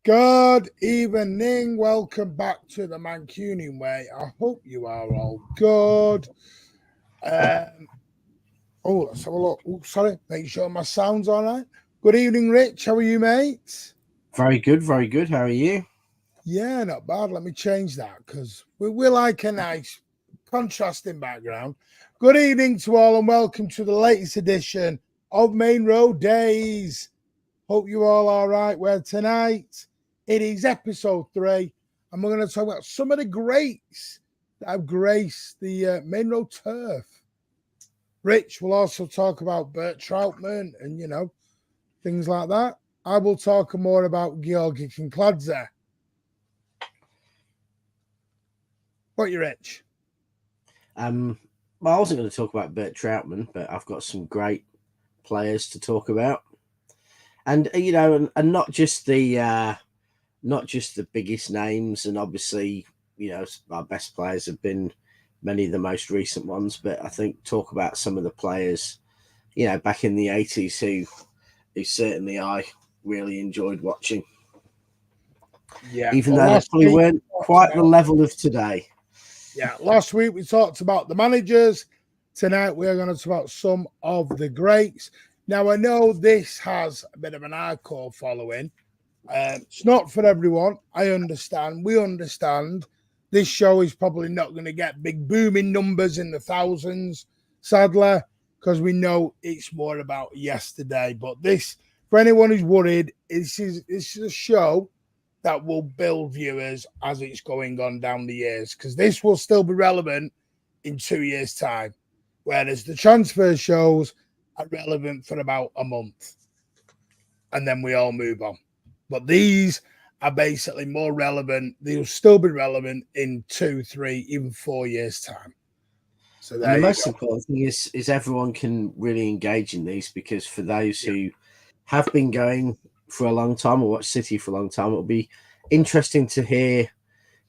Good evening. Welcome back to the Mancunian way. I hope you are all good. Let's have a look. Oh, sorry. Make sure my sound's all right. Good evening, Rich. How are you, mate? Very good, very good. How are you? Yeah, not bad. Let me change that because we like a nice contrasting background. Good evening to all and welcome to the latest edition of Main Road Days. Hope you all right. Well, tonight it is episode 3, and we're going to talk about some of the greats that have graced the Main Road turf. Rich will also talk about Bert Trautmann and, things like that. I will talk more about Georgi Kinkladze. What you, Rich? Well, I wasn't going to talk about Bert Trautmann, but I've got some great players to talk about, and and not just the biggest names, and obviously, our best players have been many of the most recent ones, but I think talk about some of the players, back in the 80s who certainly I really enjoyed watching. Yeah, even though they probably weren't quite the level of today. Yeah, last week we talked about the managers. Tonight we're going to talk about some of the greats. Now, I know this has a bit of an hardcore following. It's not for everyone. I understand. We understand. This show is probably not going to get big booming numbers in the thousands, sadly, because we know it's more about yesterday. But this, for anyone who's worried, this is a show that will build viewers as it's going on down the years, because this will still be relevant in 2 years' time, whereas the transfer shows are relevant for about a month, and then we all move on. But these are basically more relevant. They'll still be relevant in 2, 3, even 4 years' time. So the most important thing is everyone can really engage in these, because for those who have been going for a long time or watched City for a long time, it'll be interesting to hear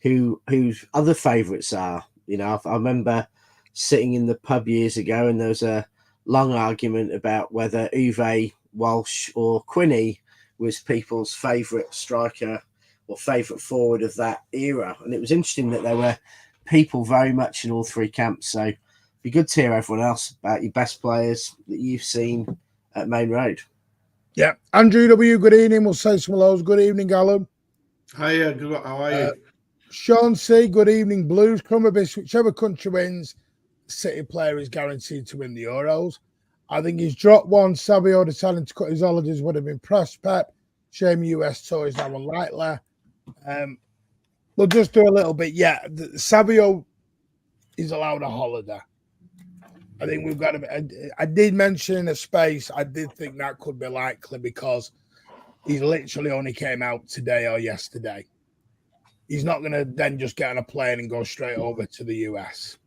whose other favourites are. I remember sitting in the pub years ago, and there was a long argument about whether Uwe, Walsh, or Quinney was people's favourite striker or favourite forward of that era. And it was interesting that there were people very much in all three camps. So it'd be good to hear everyone else about your best players that you've seen at Main Road. Yeah. Andrew W., good evening. We'll say some hellos. Good evening, Alan. Hi, good. How are you? Sean C., good evening. Blues, Crumabis, whichever country wins, City player is guaranteed to win the Euros. I think he's dropped one. Savio deciding to cut his holidays would have impressed Pep. Shame US tour is now unlikely. We'll just do a little bit. Yeah, Savio is allowed a holiday. I think we've got to. I did mention in a space, I did think that could be likely, because he literally only came out today or yesterday. He's not going to then just get on a plane and go straight over to the US.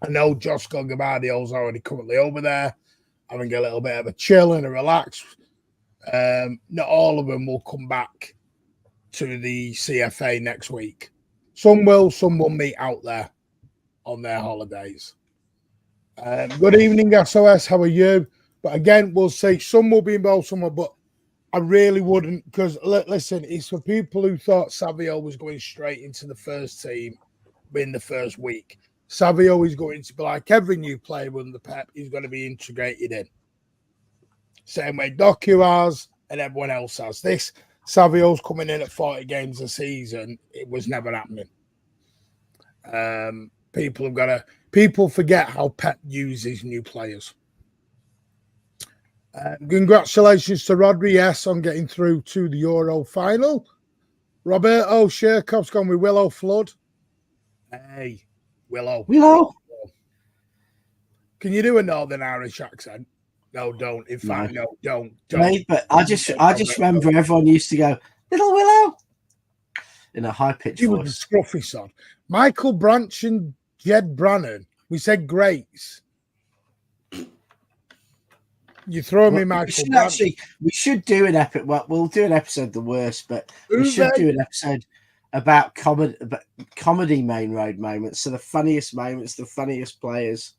I know Josko Gabardio's already currently over there, having a little bit of a chill and a relax. Not all of them will come back to the CFA next week. Some will meet out there on their holidays. Good evening, SOS. How are you? But again, we'll say some will be involved somewhere, but I really wouldn't, because listen, it's for people who thought Savio was going straight into the first team in the first week. Savio is going to be like every new player under Pep. He's going to be integrated in. Same way Doku has and everyone else has. This Savio's coming in at 40 games a season. It was never happening. People forget how Pep uses new players. Congratulations to Rodri, yes, on getting through to the Euro final. Roberto Sherkov's gone with Willow Flood. Hey, Willow. Can you do a Northern Irish accent? No, don't. In fact, no, don't. Mate, but I just remember everyone used to go, Little Willow, in a high-pitched voice. He was a scruffy son. Michael Branch and Jed Brannan. We said greats. You throw me, Michael. We should do an episode. Well, we'll do an episode the worst, but we should do an episode about comedy Main Road moments. So the funniest moments, the funniest players.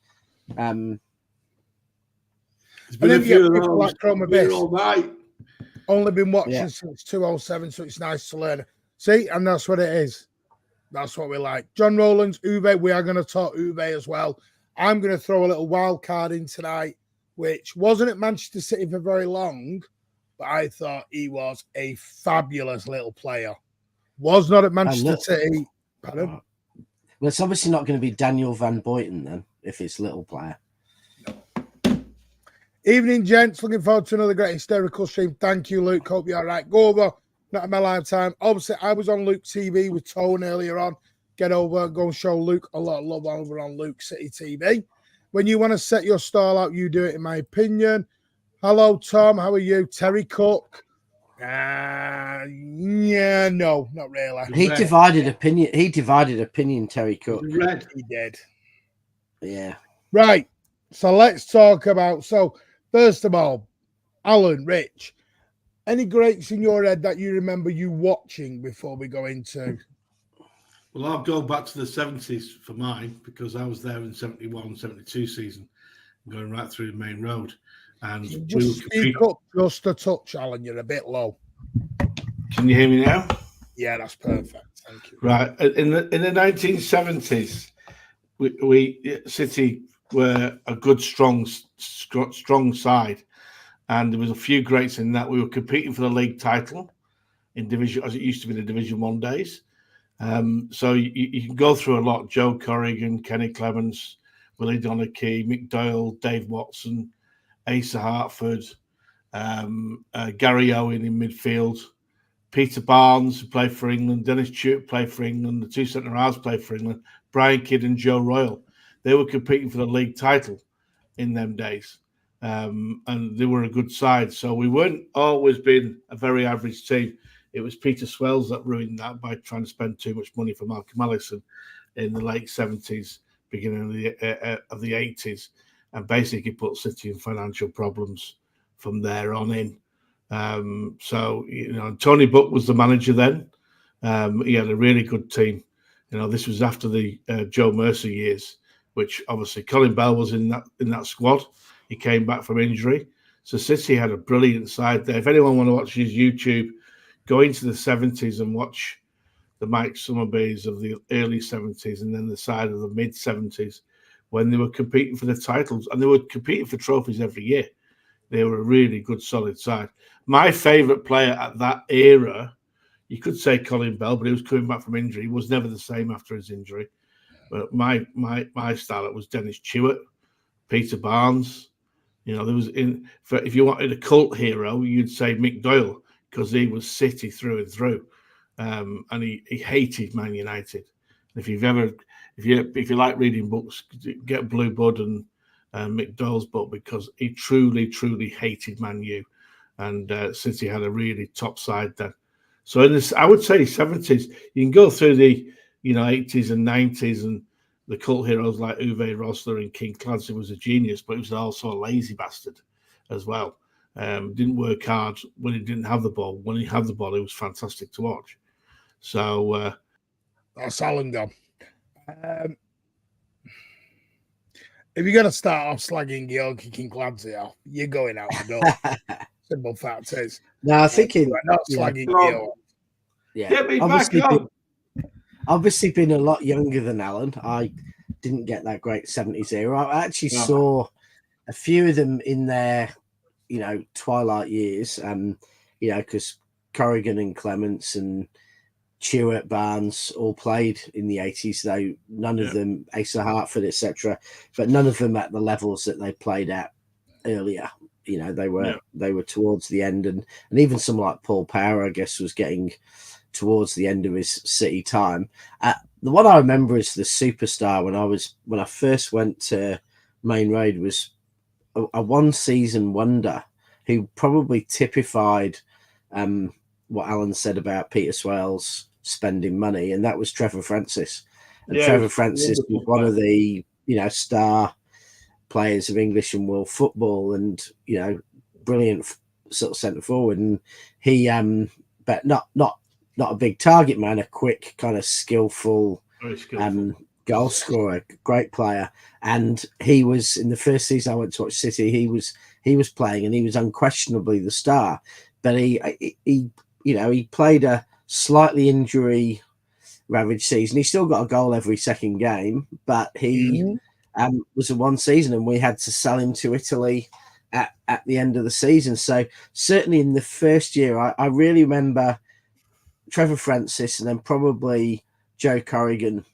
It's been a few of those like Chroma Base. all night. Only been watching since 2007, so it's nice to learn. See, and that's what it is. That's what we like. John Rowlands, Uwe. We are going to talk Uwe as well. I'm going to throw a little wild card in tonight, which wasn't at Manchester City for very long, but I thought he was a fabulous little player. Was not at Manchester City. Pardon? Well, it's obviously not going to be Daniel Van Boyten then, if it's little player. No. Evening, gents. Looking forward to another great hysterical stream. Thank you, Luke. Hope you're all right. Go over. Not in my lifetime. Obviously, I was on Luke TV with Tone earlier on. Get over, go and show Luke a lot of love over on Luke City TV. When you want to set your stall out, you do it, in my opinion. Hello, Tom. How are you? Terry Cook. Yeah, no, not really. He divided opinion, Terry Cook. Red. He did. Yeah. Right. So let's talk about, first of all, Alan, Rich, any greats in your head that you remember you watching before we go into? Well, I'll go back to the 70s for mine because I was there in 71, 72 season, going right through the main road. And just speak up just a touch, Alan. You're a bit low. Can you hear me now? Yeah, that's perfect. Thank you. Right. In the 1970s, we City were a good, strong side. And there was a few greats in that. We were competing for the league title in division, as it used to be the Division 1 days. So you can go through a lot. Joe Corrigan, Kenny Clements, Willie Donachie, Mick Doyle, Dave Watson, Asa Hartford, Gary Owen in midfield, Peter Barnes, who played for England, Dennis Stewart played for England, the two centre-halves played for England, Brian Kidd and Joe Royal. They were competing for the league title in them days. And they were a good side. So we weren't always been a very average team. It was Peter Swells that ruined that by trying to spend too much money for Malcolm Allison in the late 70s, beginning of the 80s, and basically put City in financial problems from there on in. So, Tony Buck was the manager then. He had a really good team. This was after the Joe Mercer years, which obviously Colin Bell was in that squad. He came back from injury. So City had a brilliant side there. If anyone want to watch his YouTube, go into the 70s and watch the Mike Summerbees of the early 70s and then the side of the mid 70s when they were competing for the titles. And they were competing for trophies every year. They were a really good, solid side. My favourite player at that era, you could say Colin Bell, but he was coming back from injury. He was never the same after his injury. But my style, it was Dennis Stewart, Peter Barnes. There was if you wanted a cult hero, you'd say Mick Doyle because he was City through and through, and he hated Man United. If you like reading books, get Blue Blood and Mick Doyle's book because he truly, truly hated Man U, and City had a really top side then. So in this, I would say 70s, you can go through the 80s and 90s and the cult heroes like Uwe Rosler and King Clancy was a genius, but he was also a lazy bastard as well. Didn't work hard when he didn't have the ball. When he had the ball, it was fantastic to watch. So that's Alan gone. If you're going to start off slagging Georgie King Clancy off, you're going out the door. Simple fact is. No, I think we're not slagging Georgie. Yeah, obviously been a lot younger than Alan. I didn't get that great 70s era. I actually saw a few of them in their, twilight years. Because Corrigan and Clements and Stewart, Barnes all played in the 80s, though none of them, Asa Hartford, etc., but none of them at the levels that they played at earlier. They were towards the end, and even someone like Paul Power, I guess, was getting towards the end of his City time. The one I remember is the superstar when I first went to Maine Road was a one-season wonder who probably typified what Alan said about Peter Swells spending money, and that was Trevor Francis. And Trevor Francis was one of the star players of English and world football, and brilliant sort of centre forward. And he, but not a big target man, a quick kind of skillful goal scorer, great player. And he was in the first season I went to watch City. He was playing, and he was unquestionably the star. but he played a slightly injury ravaged season. He still got a goal every second game, but he was a one season, and we had to sell him to Italy at the end of the season. So certainly in the first year, I really remember Trevor Francis and then probably Joe Corrigan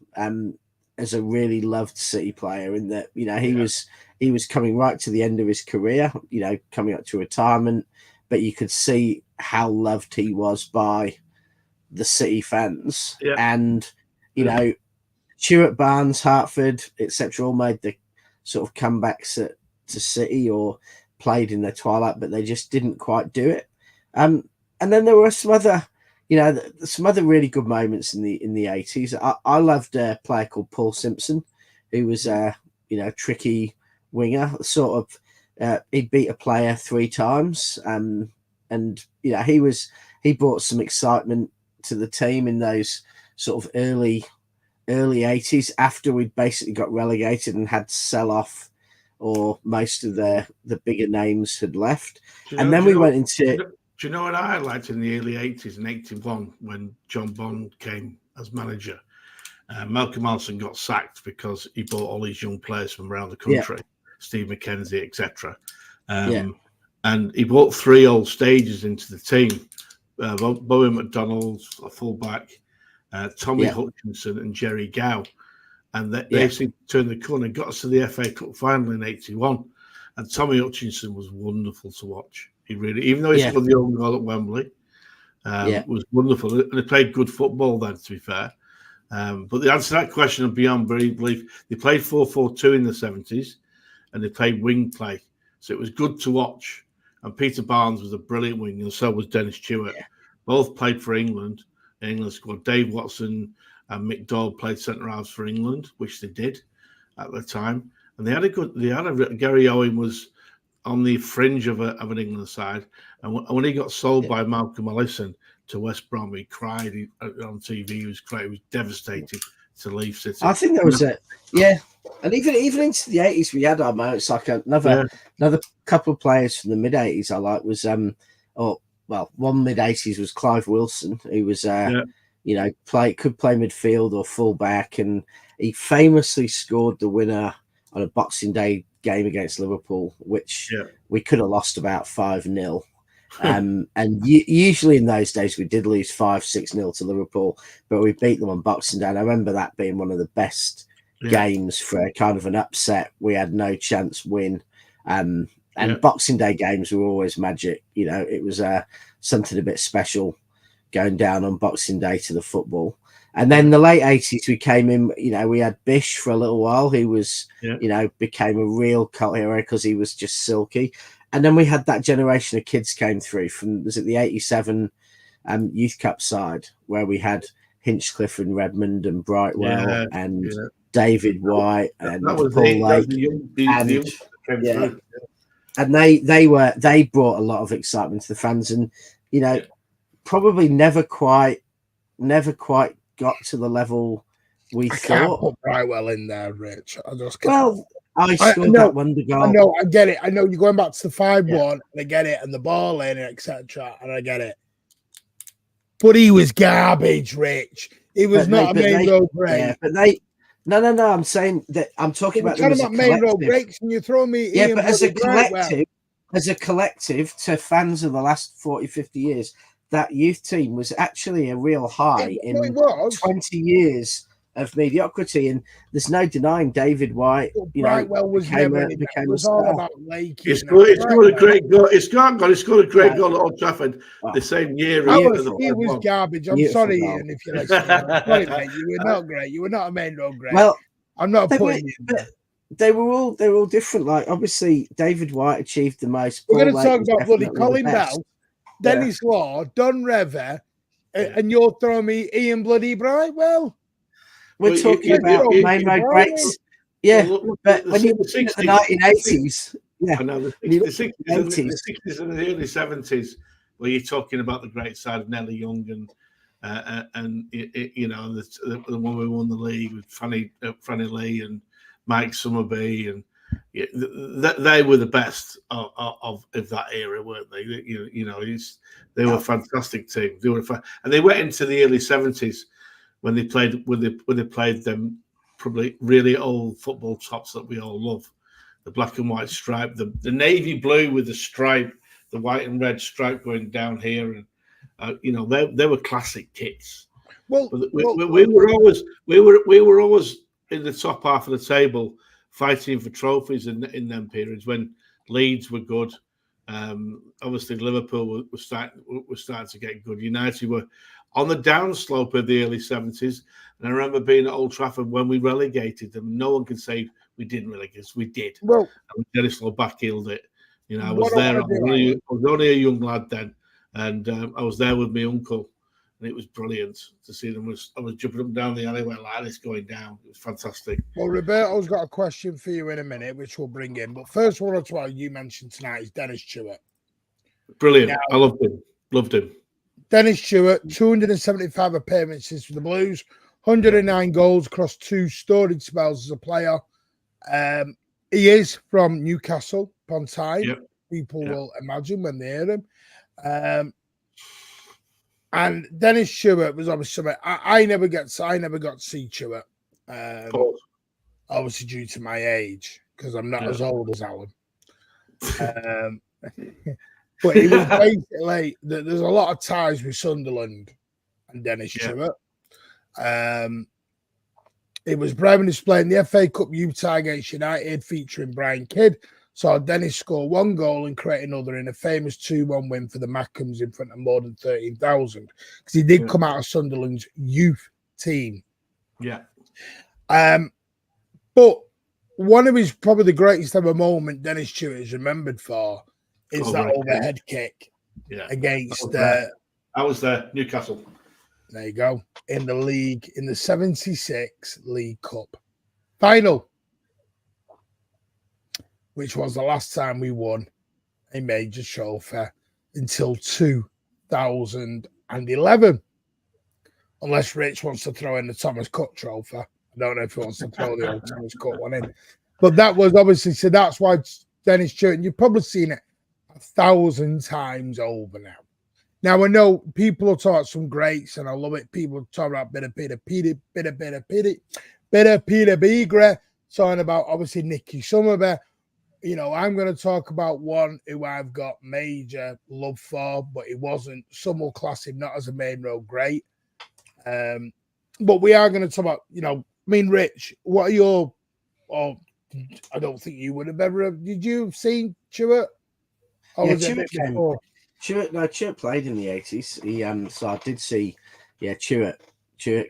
as a really loved City player, in that, you know, he was coming right to the end of his career, you know, coming up to retirement, but you could see how loved he was by the City fans. And, you know, Stuart Barnes, Hartford, etc., all made the sort of comebacks to City or played in their twilight, but they just didn't quite do it. And then there were some other, you know, some other really good moments in the 80s. I loved a player called Paul Simpson, who was you know, tricky winger. Sort of, he'd beat a player 3 times, and you know, he brought some excitement to the team in those sort of early 80s, after we'd basically got relegated and had to sell off, or most of the bigger names had left. And then we went into... Do you know what I liked in the early 80s and 81 when John Bond came as manager? Malcolm Allison got sacked because he bought all these young players from around the country, Steve McKenzie, etc. And he brought 3 old stagers into the team. Bowie McDonald, a fullback, Tommy Hutchinson and Jerry Gow. And they seemed to turn the corner and got us to the FA Cup final in 81. And Tommy Hutchinson was wonderful to watch. He really, even though he scored the own goal at Wembley, was wonderful. And he played good football then, to be fair. But the answer to that question of beyond belief, they played 4-4-2 in the 70s, and they played wing play. So it was good to watch. And Peter Barnes was a brilliant wing, and so was Dennis Stewart. Both played for England. The England squad. Dave Watson and Mick Doyle played centre halves for England, which they did at the time. And they had Gary Owen was on the fringe of an England side, and when he got sold by Malcolm Allison to West Brom, he cried on TV. He was devastated to leave City. I think there was and even into the 80s, we had our moments. Like another couple of players from the mid 80s I like was one mid 80s was Clive Wilson, who was you know, could play midfield or full back, and he famously scored the winner on a Boxing Day game against Liverpool, which we could have lost about 5-0. And usually in those days we did lose 5-6-0 to Liverpool, but we beat them on Boxing Day. And I remember that being one of the best games for a kind of an upset. We had no chance win. And Boxing Day games were always magic. You know, it was something a bit special going down on Boxing Day to the football. And then the late 80s, we came in, you know, we had Bish for a little while. He was, you know, became a real cult hero because he was just silky. And then we had that generation of kids came through from, was it the 87 Youth Cup side, where we had Hinchcliffe and Redmond and Brightwell and David White and Paul Lake. And they brought a lot of excitement to the fans, and, you know, probably never quite got to the level we thought. Can't put Brightwell in there, Rich. I just can't. Well, I scored that wonder goal. I know, I get it. I know you're going back to the 5-1, and I get it, and the ball in, etc., and I get it. But he was garbage, Rich. He was not a main road break. Yeah, but they. No. I'm saying that I'm talking about main road breaks, and you throw me. Yeah, but as a collective, to fans of the last 40, 50 years, that youth team was actually a real high in 20 years of mediocrity, and there's no denying David White. You know, became was all about Lake. He scored a great goal. He scored a great goal at Old Trafford the same year. He was garbage. I'm sorry, Ian, if you're listening. Sorry, mate, you were not great. You were not a main road great. Well, I'm not putting you. They were all different. Like, obviously, David White achieved the most. We're going to talk about bloody Colin Bell, Dennis Law, Don Revie, and you're throwing me Ian bloody Brightwell. We're talking about main road breaks. Yeah, but when you look at the 1980s, I know the 60s and the early 70s, where you're talking about the great side of Nelly Young and you know, the one we won the league with Franny Lee and Mike Summerby and they were the best of that era, weren't they? They were a fantastic team. And they went into the early 70s when they played them probably really old football tops that we all love, the black and white stripe, the navy blue with the stripe, the white and red stripe going down here, and they were classic kits. Well, we were always in the top half of the table, fighting for trophies in them periods when Leeds were good. Obviously, Liverpool was starting to get good. United were on the downslope of the early 70s. And I remember being at Old Trafford when we relegated them. No one can say we didn't relegate us. We did. Well, and Dennis backheeled it. I was there. I was only a young lad then. And I was there with my uncle. And it was brilliant to see them. I was jumping up and down the alleyway like this going down. It was fantastic. Well, Roberto's got a question for you in a minute, which we'll bring in. But first one as well, you mentioned tonight is Dennis Stewart. Brilliant. Now, I loved him. Dennis Stewart, 275 appearances for the Blues, 109 goals across 2 storied spells as a player. He is from Newcastle upon Tyne. Yep. People will imagine when they hear him. And Dennis Stewart was obviously something I never got to see Stewart. Obviously due to my age, because I'm not as old as Alan. But he was basically there's a lot of ties with Sunderland and Dennis Stewart. It was Bremen displaying the FA Cup U tie against United, featuring Brian Kidd. Saw Dennis score 1 goal and create another in a famous 2-1 win for the Mackhams in front of more than 13,000, because he did come out of Sunderland's youth team. Yeah. But one of his probably the greatest ever moment Dennis Stewart is remembered for is that overhead kick against I was there, Newcastle. There you go. In the league, in the 76 League Cup final, which was the last time we won a major trophy until 2011. Unless Rich wants to throw in the Thomas Cook trophy. I don't know if he wants to throw the old Thomas Cook one in. But that was obviously, so that's why Dennis Stewart, and you've probably seen it 1,000 times over now. Now, I know people will talk about some greats, and I love it. People talk about bit of Peter Beagre, talking about obviously Nicky Somerville. I'm going to talk about one who I've got major love for, but he wasn't. Some will class him not as a Maine Road great. But we are going to talk about, Rich, what are your, I don't think you would have ever, did you have seen Stewart? Stewart played in the 80s. He so I did see, Stewart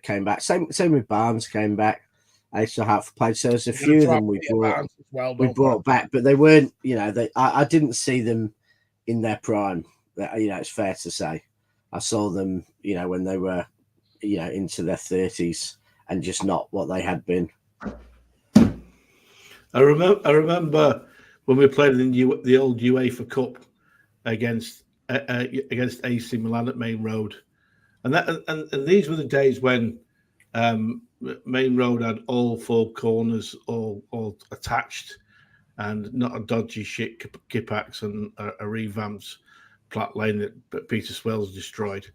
came back. Same with Barnes came back. I used to have played, so there's a few of them we brought back, but they weren't, I didn't see them in their prime. It's fair to say. I saw them, when they were, into their 30s and just not what they had been. I remember when we played in the old UEFA Cup against AC Milan at Maine Road, and these were the days when Maine Road had all 4 corners all attached, and not a dodgy shit Kipax and a revamped plat lane that Peter Swells destroyed.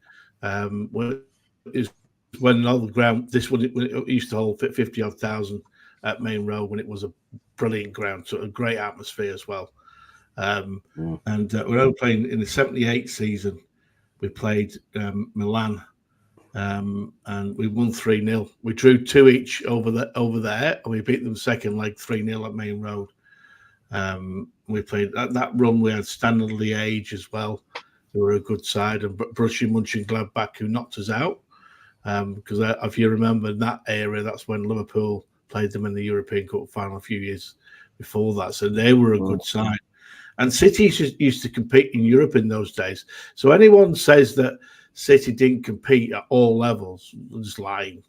When all the ground, it used to hold 50-odd thousand at Maine Road, when it was a brilliant ground, so a great atmosphere as well. And we were playing in the 78 season. We played Milan, and we won 3-0. We drew 2 each over there, and we beat them second leg 3-0 at Maine Road. We played that run. We had Standard Liège as well. They were a good side, and Borussia Mönchengladbach, who knocked us out. Because if you remember that era, that's when Liverpool played them in the European Cup final a few years before that. So they were a good side. And City used to compete in Europe in those days. So anyone says that City didn't compete at all levels, they're just lying.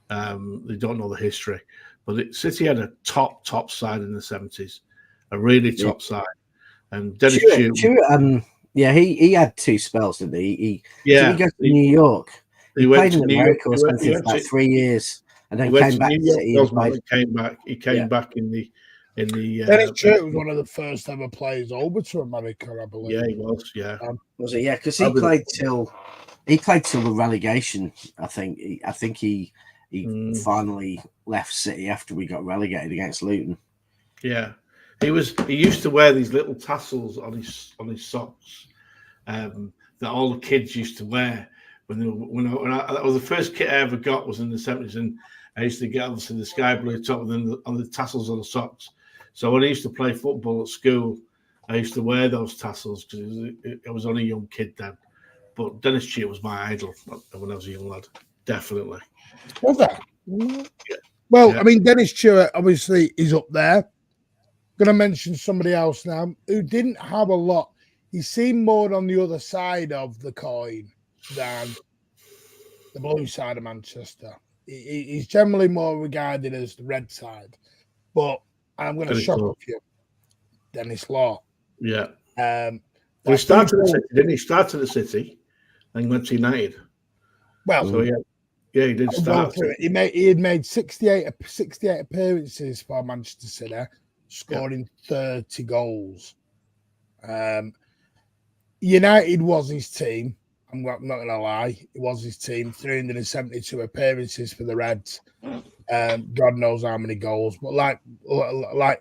They don't know the history. But City had a top side in the 70s, a really top side. And Dennis Stewart, he had 2 spells, didn't he? He got to New York. He played in America or something for about 3 years, and then came back to City. He came back in the in the. Dennis Church was one of the first ever players over to America, I believe. Yeah, he was. Yeah, was it? Yeah, because he played till the relegation. I think he finally left City after we got relegated against Luton. Yeah, he used to wear these little tassels on his socks that all the kids used to wear that was the first kit I ever got, was in the 70s, and I used to get obviously the sky blue top and then on the tassels on the socks. So when I used to play football at school, I used to wear those tassels because I was only a young kid then. But Dennis Church was my idol when I was a young lad, definitely. Was that? Yeah. Well, I mean, Dennis Church obviously is up there. Going to mention somebody else now who didn't have a lot. He seemed more on the other side of the coin than the blue side of Manchester. He's generally more regarded as the red side. But I'm going to shock a few. Dennis Law. Yeah. Well, he started at City, didn't he? Started at City and went to United. Well, so yeah, he did start. He had made 68 appearances for Manchester City, scoring 30 goals. United was his team. I'm not going to lie. It was his team. 372 appearances for the Reds. God knows how many goals. But like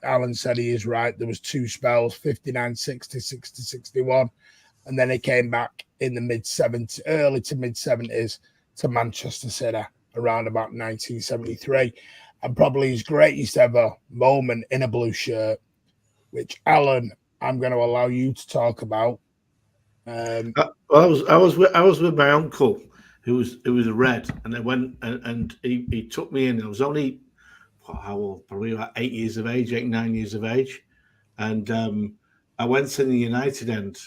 Alan said, he is right. There was two spells, 59, 60, 60, 61. And then he came back in the early to mid-70s to Manchester City around about 1973. And probably his greatest ever moment in a blue shirt, which, Alan, I'm going to allow you to talk about. I was with my uncle who was a Red, and I went and he took me in. I was only how old? Probably about 8 years of age, 9 years of age, and I went in the United end,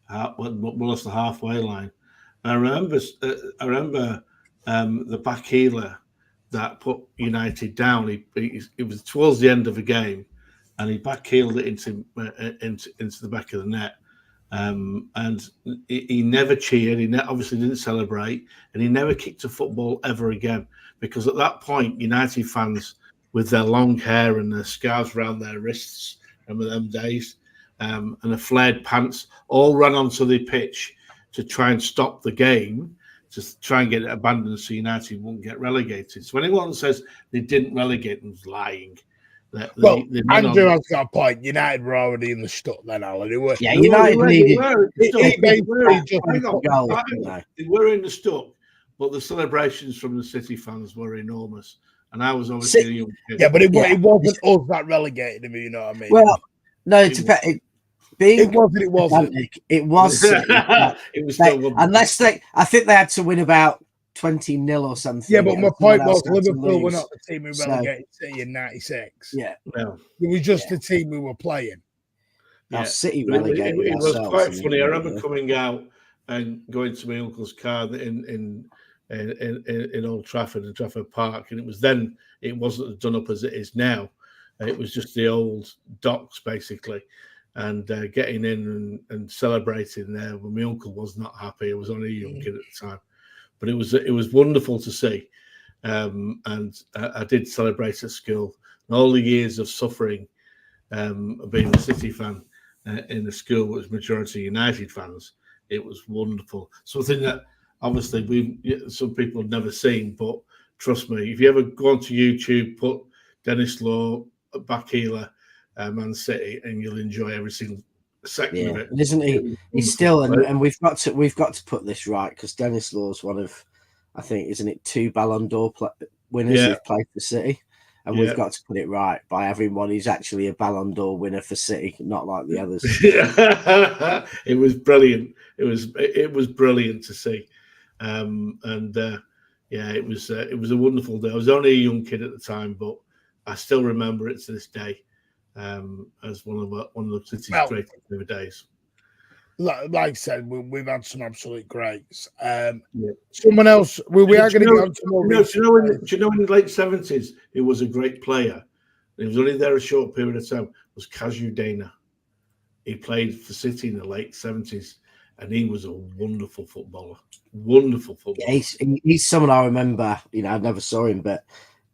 well, that's the halfway line. And I remember the back healer that put United down. It was towards the end of the game, and he back heeled it into the back of the net. And he never cheered. He obviously didn't celebrate, and he never kicked a football ever again. Because at that point, United fans with their long hair and their scarves around their wrists, remember them days, and the flared pants, all ran onto the pitch to try and stop the game, to try and get it abandoned so United wouldn't get relegated. So anyone says they didn't relegate them is lying. Andrew has got a point. United were already in the stuck then, Alan. United needed. They were in the stuck, but the celebrations from the City fans were enormous. And I was obviously a young kid. Yeah, but it wasn't us that relegated him, you know what I mean? Well, no, it wasn't. It wasn't. It was. It was still unless I think they had to win about 20-0 or something. Yeah, but my point was Liverpool were not the team who relegated City in '96. Yeah, it was just the team we were playing. Now City relegated. It was quite funny. I remember coming out and going to my uncle's car in Old Trafford and Trafford Park, and it wasn't done up as it is now. It was just the old docks basically. And getting in and celebrating there, but my uncle was not happy. I was only a young kid at the time, but it was wonderful to see, and I did celebrate at school. And all the years of suffering, of being a City fan in the school, which was majority United fans, it was wonderful. Something that obviously some people have never seen, but trust me, if you ever go onto YouTube, put Dennis Law back healer. Man City, and you'll enjoy every single second of it. Isn't he? He's still, and we've got to put this right, because Dennis Law's one of, I think, isn't it, 2 Ballon d'Or winners who've played for City, and we've got to put it right by having one who's actually a Ballon d'Or winner for City, not like the others. It was brilliant. It was brilliant to see, it was a wonderful day. I was only a young kid at the time, but I still remember it to this day. As one of the City's greatest ever days. Like I said, we've had some absolute greats. Someone else, we are going to go on to more. Do you know in the late 70s, who was a great player? He was only there a short period of time. Was Kazu Dana. He played for City in the late 70s, and he was a wonderful footballer. Wonderful footballer. Yeah, he's someone I remember. I never saw him, but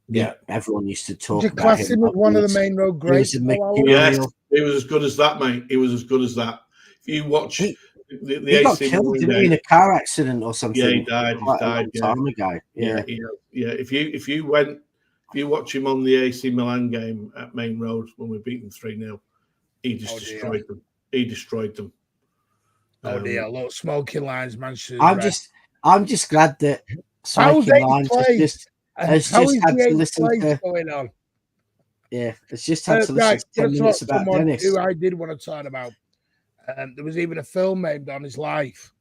Yeah, everyone used to talk Would you about class him. him as one of the Maine Road He was greats? a Yes, mercurial. he was as good as that, mate. He was as good as that. If you watch He, the he got AC killed, Milan didn't he, in game, a car accident or something? yeah, he died. He's Quite a died. long Yeah, time ago. yeah, yeah. If you watch him on the AC Milan game at Main Road when we beat them 3-0, he just destroyed them. He destroyed them. Oh dear, look, smoking lines, Manchester. I'm just glad that how's Smoking Lines has how just is had the to eighth listen place to going on? it's just had to listen Right, to 10 that's minutes what about someone Dennis. who I did want to talk about. There was even a film made on his life.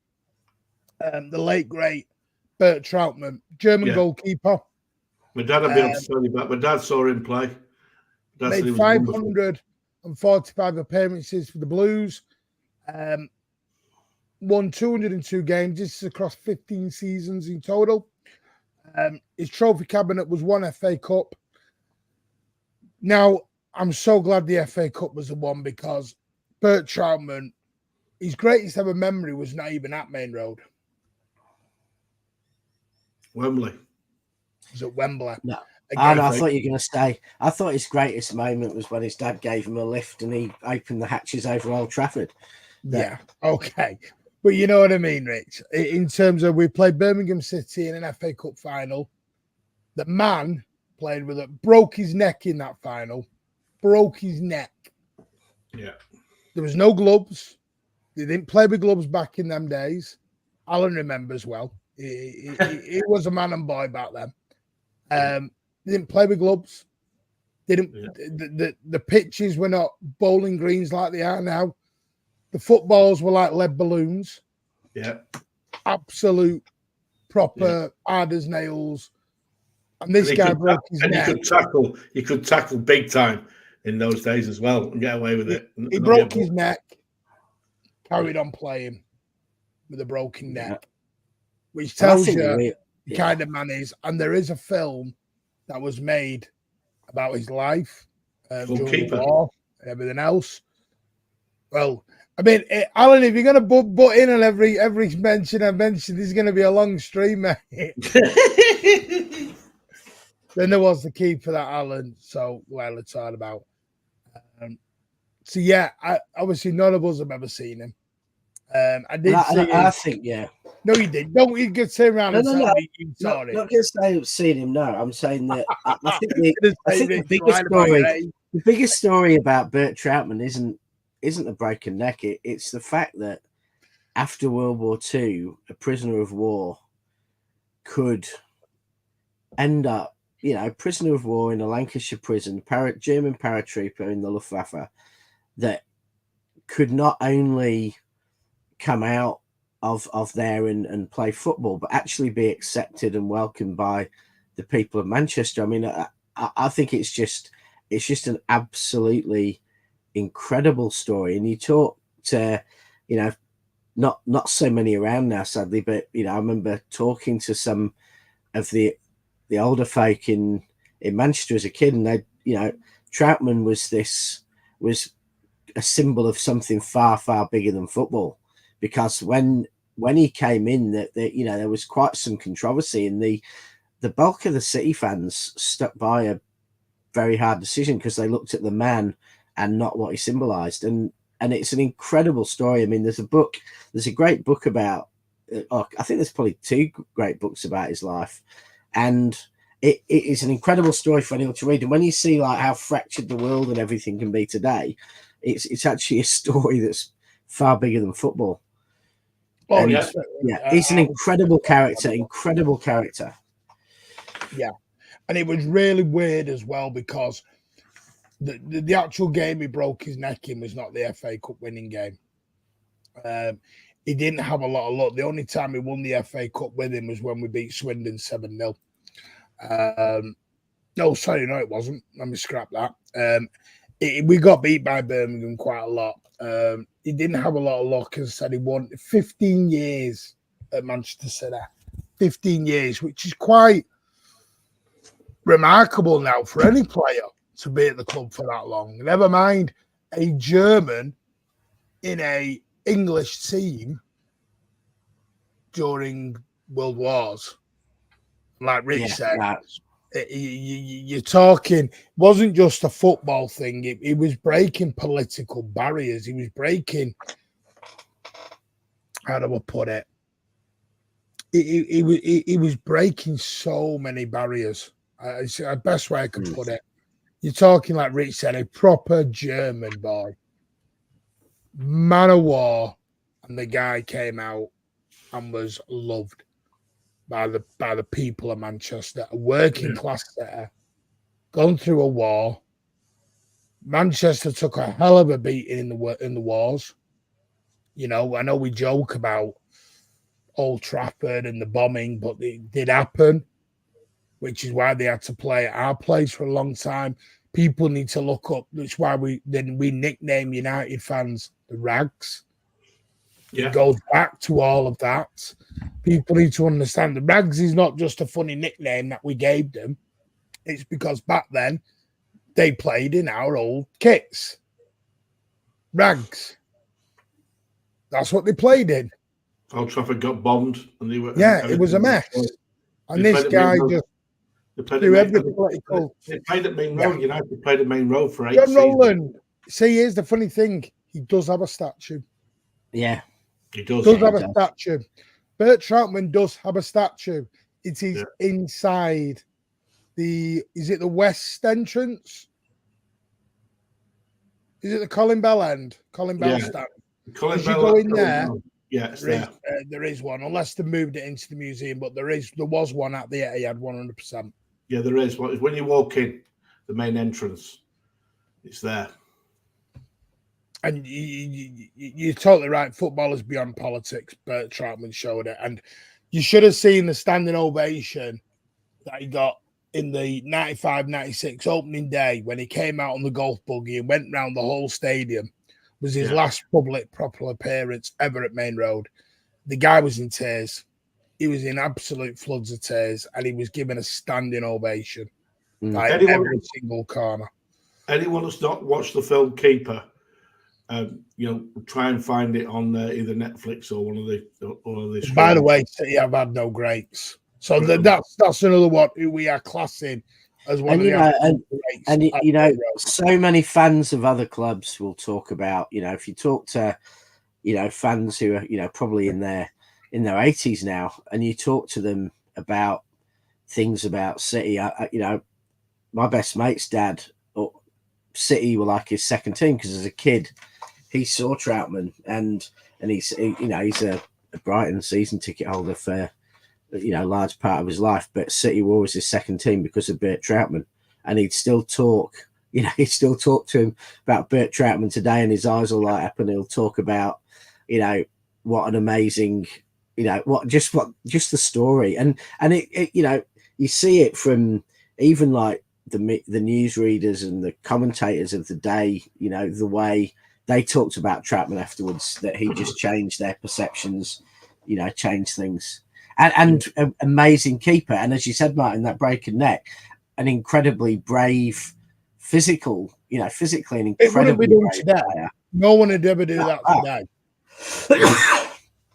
The late great Bert Trautmann, German goalkeeper. My dad had been able to tell you about. My dad saw him play. Made 545 appearances for the Blues. Won 202 games. This is across 15 seasons in total. His trophy cabinet was one FA Cup. Now, I'm so glad the FA Cup was the one because Bert Trautmann, his greatest ever memory was not even at Main Road. Wembley. It was at Wembley. No. I thought you were going to say, I thought his greatest moment was when his dad gave him a lift and he opened the hatches over Old Trafford. Yeah, okay. But you know what I mean, Rich? In terms of, we played Birmingham City in an FA Cup final. The man played with it, broke his neck in that final. Broke his neck. Yeah. There was no gloves. They didn't play with gloves back in them days. Alan remembers well. He was a man and boy back then. They didn't play with gloves. The pitches were not bowling greens like they are now. The footballs were like lead balloons. Yeah. Absolute proper hard as nails. And this guy broke his neck. You could tackle big time in those days as well and get away with it. He broke his neck, carried on playing with a broken neck, which tells you the kind of man is. And there is a film that was made about his life during the war and everything else. Well, I mean, Alan, if you're going to butt in on every mention I mentioned, there's going to be a long stream, mate. Then there was the keeper that Alan so well talked about. So yeah, obviously none of us have ever seen him. I did see. I think No, you did. Don't you get turn around and tell me you saw it? Not going to say I've seen him. No, I'm saying that I think the biggest story about Bert Trautmann isn't the broken neck. It's the fact that after World War II, a prisoner of war could end up, prisoner of war in a Lancashire prison, German paratrooper in the Luftwaffe, that could not only come out of there and play football, but actually be accepted and welcomed by the people of Manchester. I mean, I think it's just an absolutely incredible story. And you talk to, not so many around now, sadly, but I remember talking to some of the older folk in Manchester as a kid, and they, Trautmann was a symbol of something far, far bigger than football, because when he came in, that there was quite some controversy, and the bulk of the City fans stuck by a very hard decision because they looked at the man and not what he symbolized. And it's an incredible story. I mean, there's a great book about, I think there's probably two great books about his life. And it is an incredible story for anyone to read. And when you see like how fractured the world and everything can be today, it's actually a story that's far bigger than football. Oh, and, yeah. He's an incredible character. Yeah. And it was really weird as well because the actual game he broke his neck in was not the FA Cup winning game. He didn't have a lot of luck. The only time he won the FA Cup with him was when we beat Swindon 7-0. No, sorry, no, it wasn't. Let me scrap that. We got beat by Birmingham quite a lot. He didn't have a lot of luck. As I said, he won 15 years at Manchester City. 15 years, which is quite remarkable now for any player to be at the club for that long. Never mind a German in a English team during World Wars. Like Rich said, You're talking, wasn't just a football thing. It was breaking political barriers. He was breaking, how do I put it? He was breaking so many barriers. It's the best way I could put it. You're talking, like Rich said, a proper German boy, man of war, and the guy came out and was loved by the people of Manchester. A working class setter, gone through a war. Manchester took a hell of a beating in the wars. You know, I know we joke about Old Trafford and the bombing, but it did happen, which is why they had to play at our place for a long time. People need to look up. That's why we nickname United fans the Rags. Yeah. It goes back to all of that. People need to understand the Rags is not just a funny nickname that we gave them. It's because back then they played in our old kits. Rags. That's what they played in. Old Trafford got bombed, and they were it was a mess. And this guy just threw everything. They played at Maine Road. United played at Maine Road for 8 John seasons. Rowland. See, here's the funny thing. He does have a statue. Yeah. He does. Have a statue. Bert Trautmann does have a statue. It is inside is it the west entrance? Is it the Colin Bell end? Colin Bell stand. Colin As Bell, you go in there, it's there is one, unless they moved it into the museum, but there was one at the Etihad 100%. Yeah, there is. When you walk in, the main entrance, it's there. And you're totally right. Football is beyond politics. Bert Trautmann showed it. And you should have seen the standing ovation that he got in the 95-96 opening day when he came out on the golf buggy and went round the whole stadium. It was his last proper appearance ever at Maine Road. The guy was in tears. He was in absolute floods of tears, and he was given a standing ovation by every single corner. Anyone that's not watched the film Keeper, try and find it on either Netflix or one of the. By the way, City have had no greats, so that's another one who we are classing as one of the greats. And so many fans of other clubs will talk about. If you talk to, fans who are probably in their 80s now, and you talk to them about things about City. My best mate's dad, City were like his second team because as a kid he saw Trautmann and he's a Brighton season ticket holder for large part of his life, but City were always his second team because of Bert Trautmann, and he'd still talk to him about Bert Trautmann today, and his eyes will light up, and he'll talk about what an amazing just the story, and it you see it from even like the newsreaders and the commentators of the day, the way they talked about Trautmann afterwards, that he just changed their perceptions, changed things. And an amazing keeper. And as you said, Martin, that breaking neck, an incredibly brave, physically and incredibly brave player. No one would ever do that today.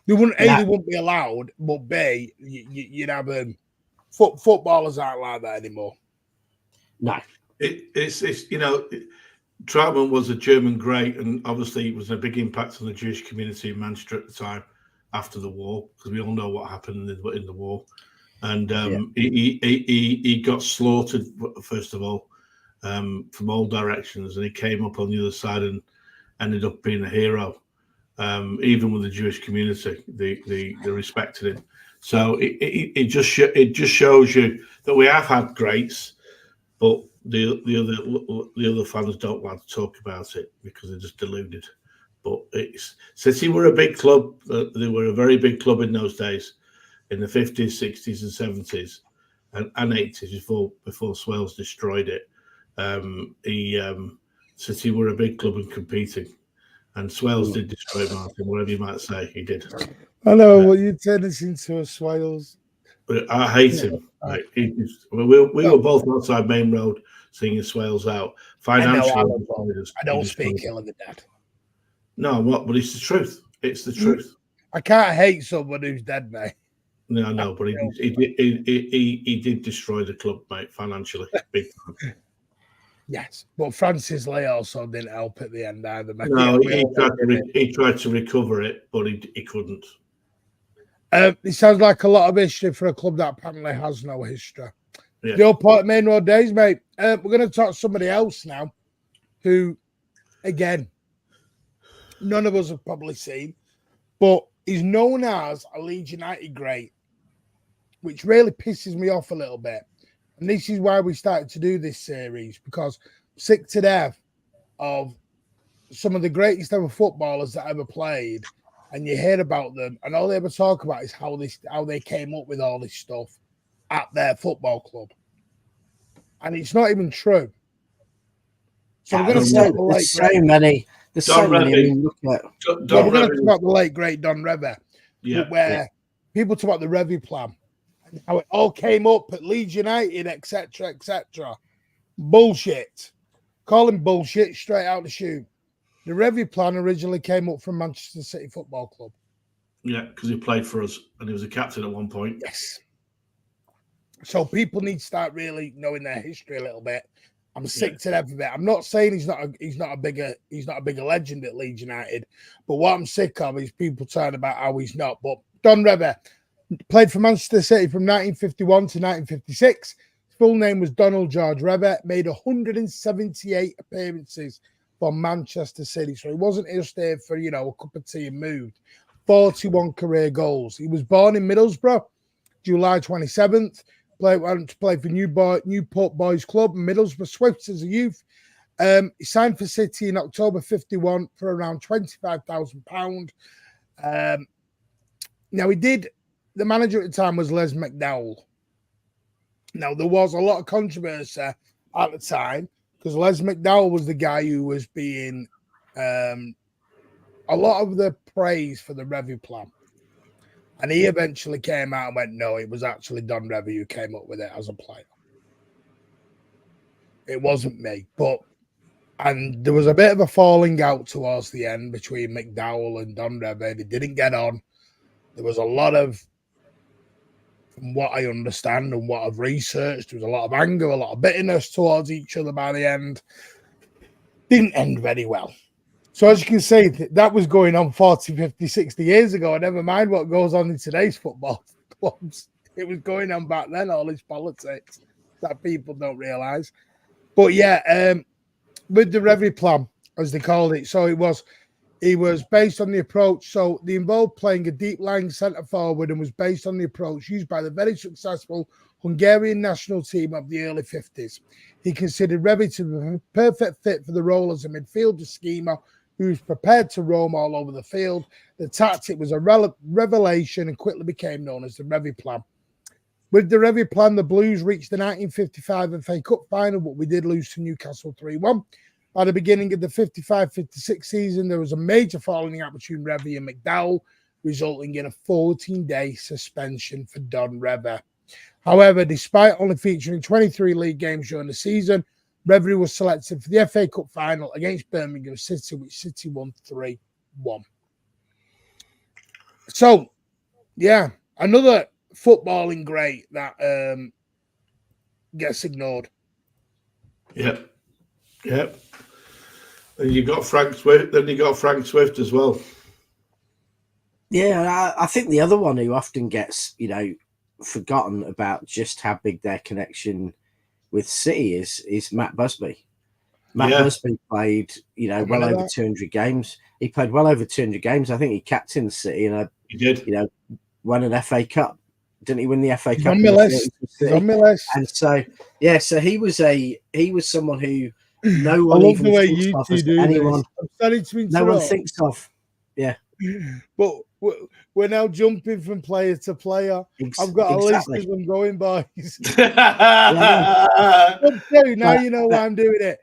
They wouldn't be allowed, but B, you'd have footballers aren't like that anymore. No, it's Trautmann was a German great, and obviously it was a big impact on the Jewish community in Manchester at the time after the war, because we all know what happened in the war, and he got slaughtered first of all from all directions, and he came up on the other side and ended up being a hero. Even with the Jewish community, they respected him. So it just shows you that we have had greats, but the other fans don't like to talk about it because they're just deluded. But City were a big club. They were a very big club in those days, in the 50s, 60s, and 70s, and 80s before Swales destroyed it. City were a big club and competing. And Swales did destroy Martin, whatever you might say, he did. I know what you turn us into a Swales. But I hate him. We were both outside Maine Road singing Swales out. Financially, I don't speak ill of the dead. No, but it's the truth. It's the truth. I can't hate someone who's dead, mate. No, no, but he did destroy the club, mate, financially, big time. Yes, but Francis Lee also didn't help at the end either. Mate. No, Yeah, he tried to recover it, but he couldn't. It sounds like a lot of history for a club that apparently has no history. Yeah. The old part of Maine Road days, mate. We're going to talk to somebody else now who, again, none of us have probably seen, but he's known as a Leeds United great, which really pisses me off a little bit. And this is why we started to do this series, because I'm sick to death of some of the greatest ever footballers that ever played, and you hear about them, and all they ever talk about is how they came up with all this stuff at their football club. And it's not even true. So we're going to talk about there's so many. There's so many. I mean, look at. We're going to talk about the late great Don Revie, where people talk about the Revie plan and how it all came up at Leeds United, etc., etc. Bullshit. Call him bullshit straight out the chute. The Revie plan originally came up from Manchester City Football Club. Yeah, because he played for us and he was a captain at one point. Yes. So people need to start really knowing their history a little bit. I'm sick to death of it. I'm not saying he's not a bigger legend at Leeds United, but what I'm sick of is people talking about how he's not. But Don Revie played for Manchester City from 1951 to 1956. His full name was Donald George Revie. Made 178 appearances for Manchester City, so he wasn't just there for a cup of tea and moved. 41 career goals. He was born in Middlesbrough, July 27th. Went to play for Newport Boys Club, Middlesbrough Swifts as a youth. He signed for City in October 51 for around £25,000. Now the manager at the time was Les McDowell. Now there was a lot of controversy at the time because Les McDowell was the guy who was being a lot of the praise for the Revie plan. And he eventually came out and went, no, it was actually Don Revie who came up with it as a player. It wasn't me. And there was a bit of a falling out towards the end between McDowell and Don Revie. They didn't get on. There was a lot of, from what I understand and what I've researched, there was a lot of anger, a lot of bitterness towards each other by the end. Didn't end very well. So as you can see, that was going on 40, 50, 60 years ago. Never mind what goes on in today's football clubs. It was going on back then, all this politics that people don't realise. But yeah, with the Revie plan, as they called it, so it was based on the approach. So they involved playing a deep lying centre forward and was based on the approach used by the very successful Hungarian national team of the early 50s. He considered Revie to be a perfect fit for the role as a midfielder schemer who was prepared to roam all over the field. The tactic was a revelation and quickly became known as the Revie plan. With the Revie plan, the Blues reached the 1955 FA Cup final, but we did lose to Newcastle 3-1. By the beginning of the 55-56 season, there was a major falling out between Revie and McDowell, resulting in a 14-day suspension for Don Revie. However, despite only featuring 23 league games during the season, Revie was selected for the FA Cup final against Birmingham City, which City won 3-1. So, yeah, another footballing great that gets ignored. Yep. And you got Frank Swift. Then you got Frank Swift as well. Yeah, I think the other one who often gets forgotten about just how big their connection with City is Matt Busby. Matt Busby played, well over 200 games. He played well over 200 games. I think he captained City and he did. Won an FA Cup. Didn't he win the FA Cup? On my list. And so he was someone who no one even thinks of as anyone. I'm starting to interrupt. No one thinks of. Yeah. But we're now jumping from player to player. I've got a list of them going, boys. Now you know why I'm doing it.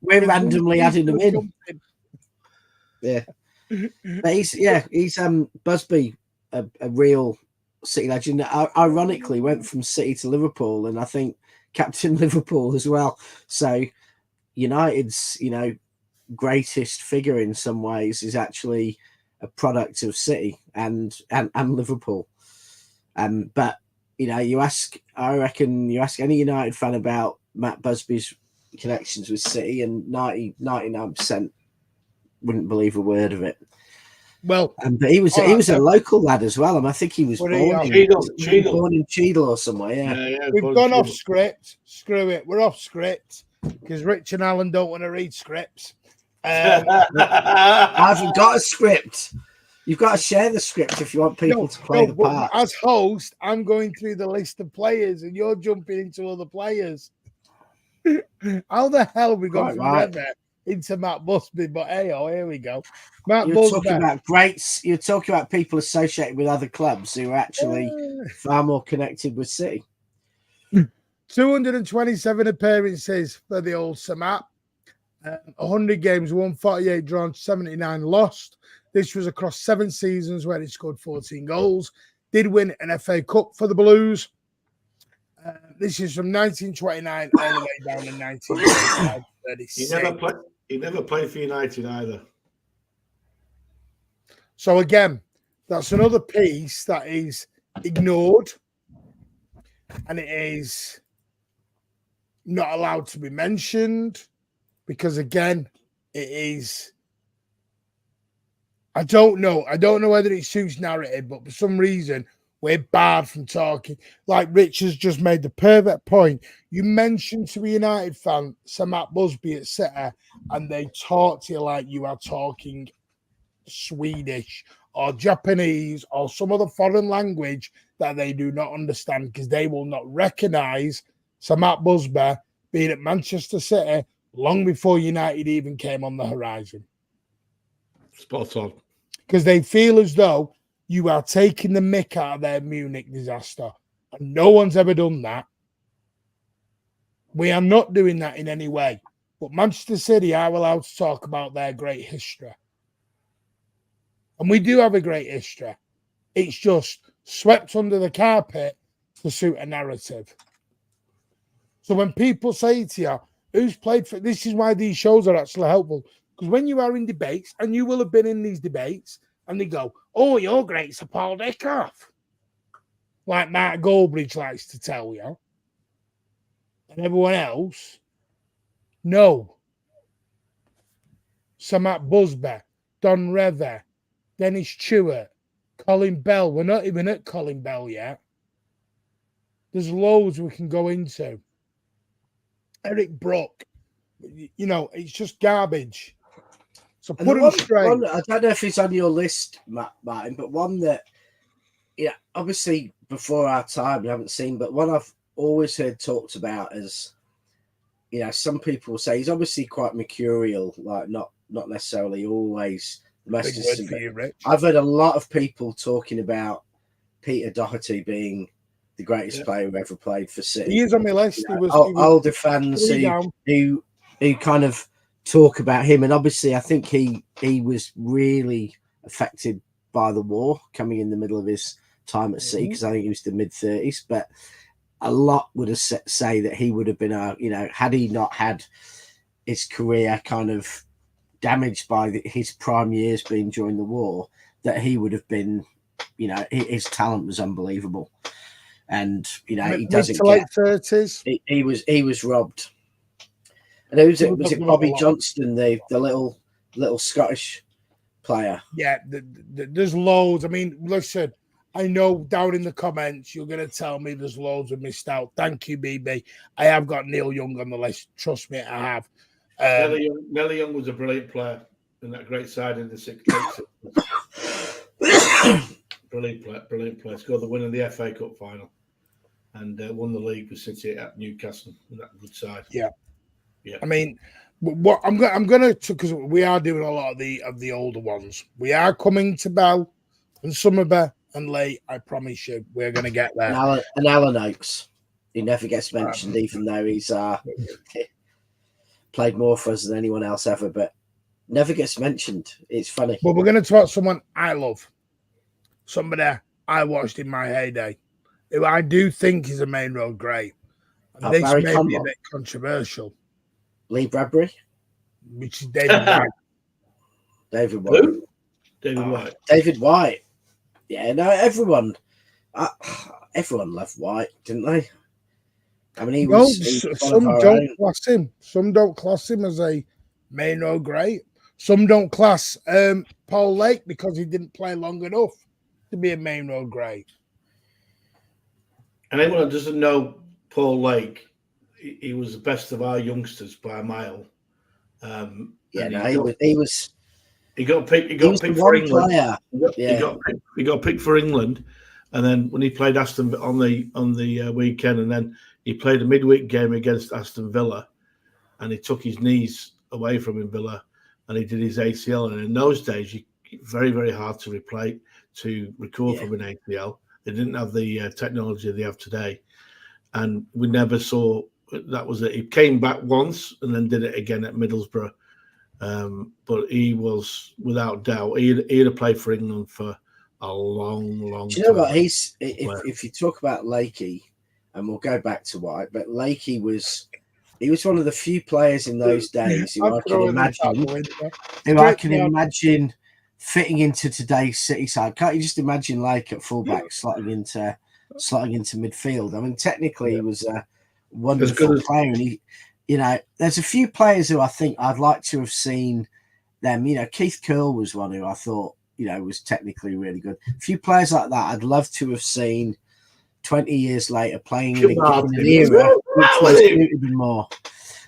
We're randomly adding them in. Yeah. But he's Busby, a real City legend. Ironically, went from City to Liverpool, and I think captain Liverpool as well. So United's, greatest figure in some ways is actually a product of City and Liverpool. But I reckon you ask any United fan about Matt Busby's connections with City, and 99% wouldn't believe a word of it. Well, but he was a local lad as well, and I think he was born in Cheadle or somewhere. Yeah. We've gone off script. Screw it, we're off script because Rich and Alan don't want to read scripts. I haven't got a script. You've got to share the script if you want people to play the part. As host, I'm going through the list of players, and you're jumping into other players. How the hell have we gone from Revie into Matt Busby? But hey, here we go. You're talking about people associated with other clubs who are actually far more connected with City. 227 appearances for the old Sir Matt. 100 games won, 48 drawn, 79 lost. This was across 7 seasons where he scored 14 goals. Did win an FA Cup for the Blues. This is from 1929 all the way down to 1936. He never played for United either. So again, that's another piece that is ignored, and it is not allowed to be mentioned because, again, it is. I don't know whether it suits narrative, but for some reason we're barred from talking. Like Rich has just made the perfect point. You mentioned to a United fan, Sir Matt Busby at City, and they talk to you like you are talking Swedish or Japanese or some other foreign language that they do not understand, because they will not recognise Sir Matt Busby being at Manchester City long before United even came on the horizon. Spot on. Because they feel as though you are taking the mick out of their Munich disaster. And no one's ever done that. We are not doing that in any way. But Manchester City are allowed to talk about their great history. And we do have a great history. It's just swept under the carpet to suit a narrative. So when people say to you, who's played for... This is why these shows are actually helpful. Because when you are in debates, and you will have been in these debates, and they go, oh, you're great, Sir Paul Dickhoff. Like Mark Goldbridge likes to tell you. And everyone else, no. Sir Matt Busby, Don Revie, Dennis Stewart, Colin Bell. We're not even at Colin Bell yet. There's loads we can go into. Eric Brook. You know, it's just garbage. So put him straight. I don't know if it's on your list, Martin, but one that, obviously before our time we haven't seen, but one I've always heard talked about as, some people say he's obviously quite mercurial, like not necessarily always the most consistent. I've heard a lot of people talking about Peter Doherty being the greatest player who ever played for City. He is on my list. Older fans who kind of talk about him, and obviously I think he was really affected by the war coming in the middle of his time at City, because I think he was the mid-30s, but a lot would have say that he would have been had he not had his career kind of damaged by his prime years being during the war, that he would have been, his talent was unbelievable, and he doesn't get late 30s. He was robbed. And was it Bobby Johnston, the little Scottish player? Yeah, there's loads. I mean, listen, I know down in the comments you're going to tell me there's loads of missed out. Thank you, BB. I have got Neil Young on the list. Trust me, I have. Nelly Young was a brilliant player in that great side in the 60s. Brilliant player. Scored the win in the FA Cup final and won the league with City at Newcastle in that good side. Yeah. I mean, what I'm going to, because we are doing a lot of the older ones. We are coming to Bell and Summerby and Lee. I promise you, we're going to get there. And Alan Oakes, he never gets mentioned, even though he's played more for us than anyone else ever, but never gets mentioned. It's funny. But we're going to talk someone I love, somebody I watched in my heyday, who I do think is a main road great. And this may be a bit controversial. Lee Bradbury, which is David White. David White. David White. Yeah, no, everyone. Everyone loved White, didn't they? I mean, he No, was one of some our don't own. class him. Some don't class him as a Maine Road great. Some don't class Paul Lake because he didn't play long enough to be a Maine Road great. And anyone who doesn't know Paul Lake, he was the best of our youngsters by a mile. Yeah, no, he was. He got picked. He He got was the picked for one England. player. He got picked for England, and then when he played Aston on the weekend, and then he played a midweek game against Aston Villa, and he took his knees away from him, Villa, and he did his ACL. And in those days, very, very hard to recover from an ACL. They didn't have the technology they have today, and we never saw that was it. He came back once and then did it again at Middlesbrough. But he was, without doubt, he'd have played for England for a long, long time. Do you know what? If you talk about Lakey, and we'll go back to White, but Lakey was one of the few players in those days who I can imagine fitting into today's City side. Can't you just imagine Lake at fullback slotting into midfield? I mean, technically he was a wonderful player, and there's a few players who I think I'd like to have seen them. Keith Curle was one who I thought, was technically really good. A few players like that I'd love to have seen 20 years later playing in an era which was suited them more.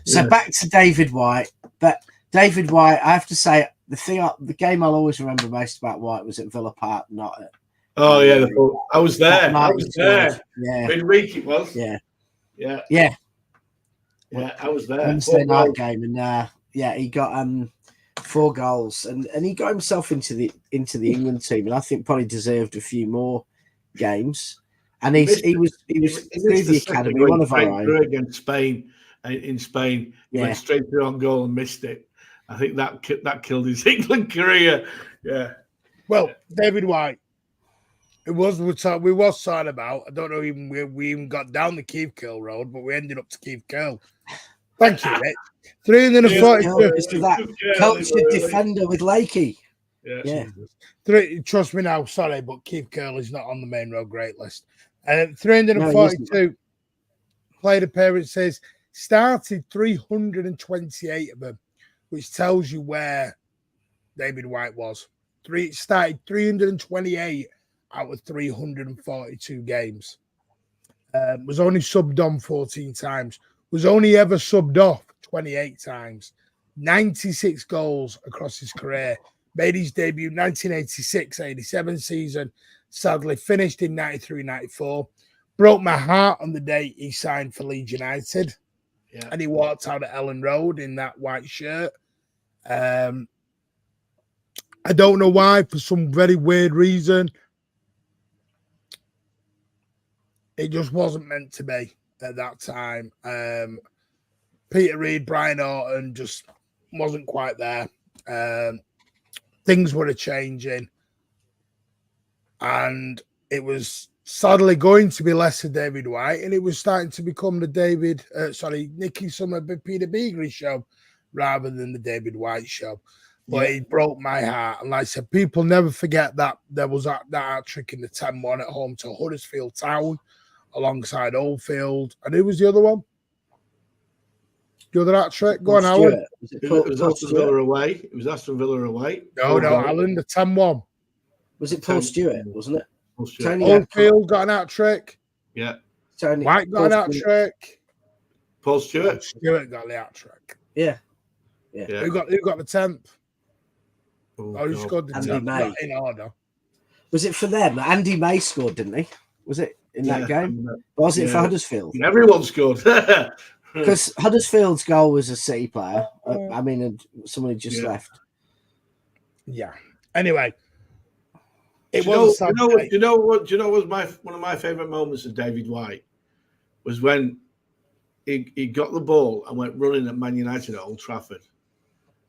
So back to David White. But David White, I have to say, the game I'll always remember most about White was at Villa Park, not at... Oh, yeah. I was there. Yeah. Midweek it was. Yeah. Yeah, I was there. Wednesday night game, and he got 4 goals, and he got himself into the England team, and I think probably deserved a few more games. And he was through the academy, one of our own. Against Spain in Spain, went straight through on goal and missed it. I think that killed his England career. Yeah. Well, David White. We was talking about. I don't know we even got down the Keith Curle road, but we ended up to Keith Curle. Thank you, Rich. 342. That cultured defender with Lakey. Yeah. Trust me now. Sorry, but Keith Curle is not on the Maine Road great list. 342 played appearances. Started 328 of them, which tells you where David White was. Started 328 out of 342 games. Was only subbed on 14 times. Was only ever subbed off 28 times. 96 goals across his career. Made his debut 1986-87 season. Sadly finished in 93-94. Broke my heart on the day he signed for Leeds United. Yeah. And he walked out at Ellen Road in that white shirt. I don't know why, for some very weird reason. It just wasn't meant to be at that time. Peter Reid, Brian Orton just wasn't quite there. Things were changing. And it was sadly going to be less of David White, and it was starting to become the Nicky Summer, Peter Beagrie show rather than the David White show. But it broke my heart. And like I said, people never forget that there was that hat trick in the 10-1 at home to Huddersfield Town alongside Oldfield. And who was the other one? The other hat trick? Go on, Alan. It was Aston Villa away. It was Aston Villa away. No, Alan, the 10-1. Was it Paul Stewart, wasn't it? Oldfield got an hat trick. Yeah. White got an hat trick. Paul Stewart. Stewart got the hat trick. Yeah. Who got the 10th? Who scored the 10th? May. In order. Was it for them? Andy May scored, didn't he? Was it in that game? Or was it for Huddersfield? Everyone scored. Because Huddersfield's goal was a City player. I mean, someone had just left. Yeah. Anyway. Do you know what was one of my favourite moments of David White was when he got the ball and went running at Man United at Old Trafford,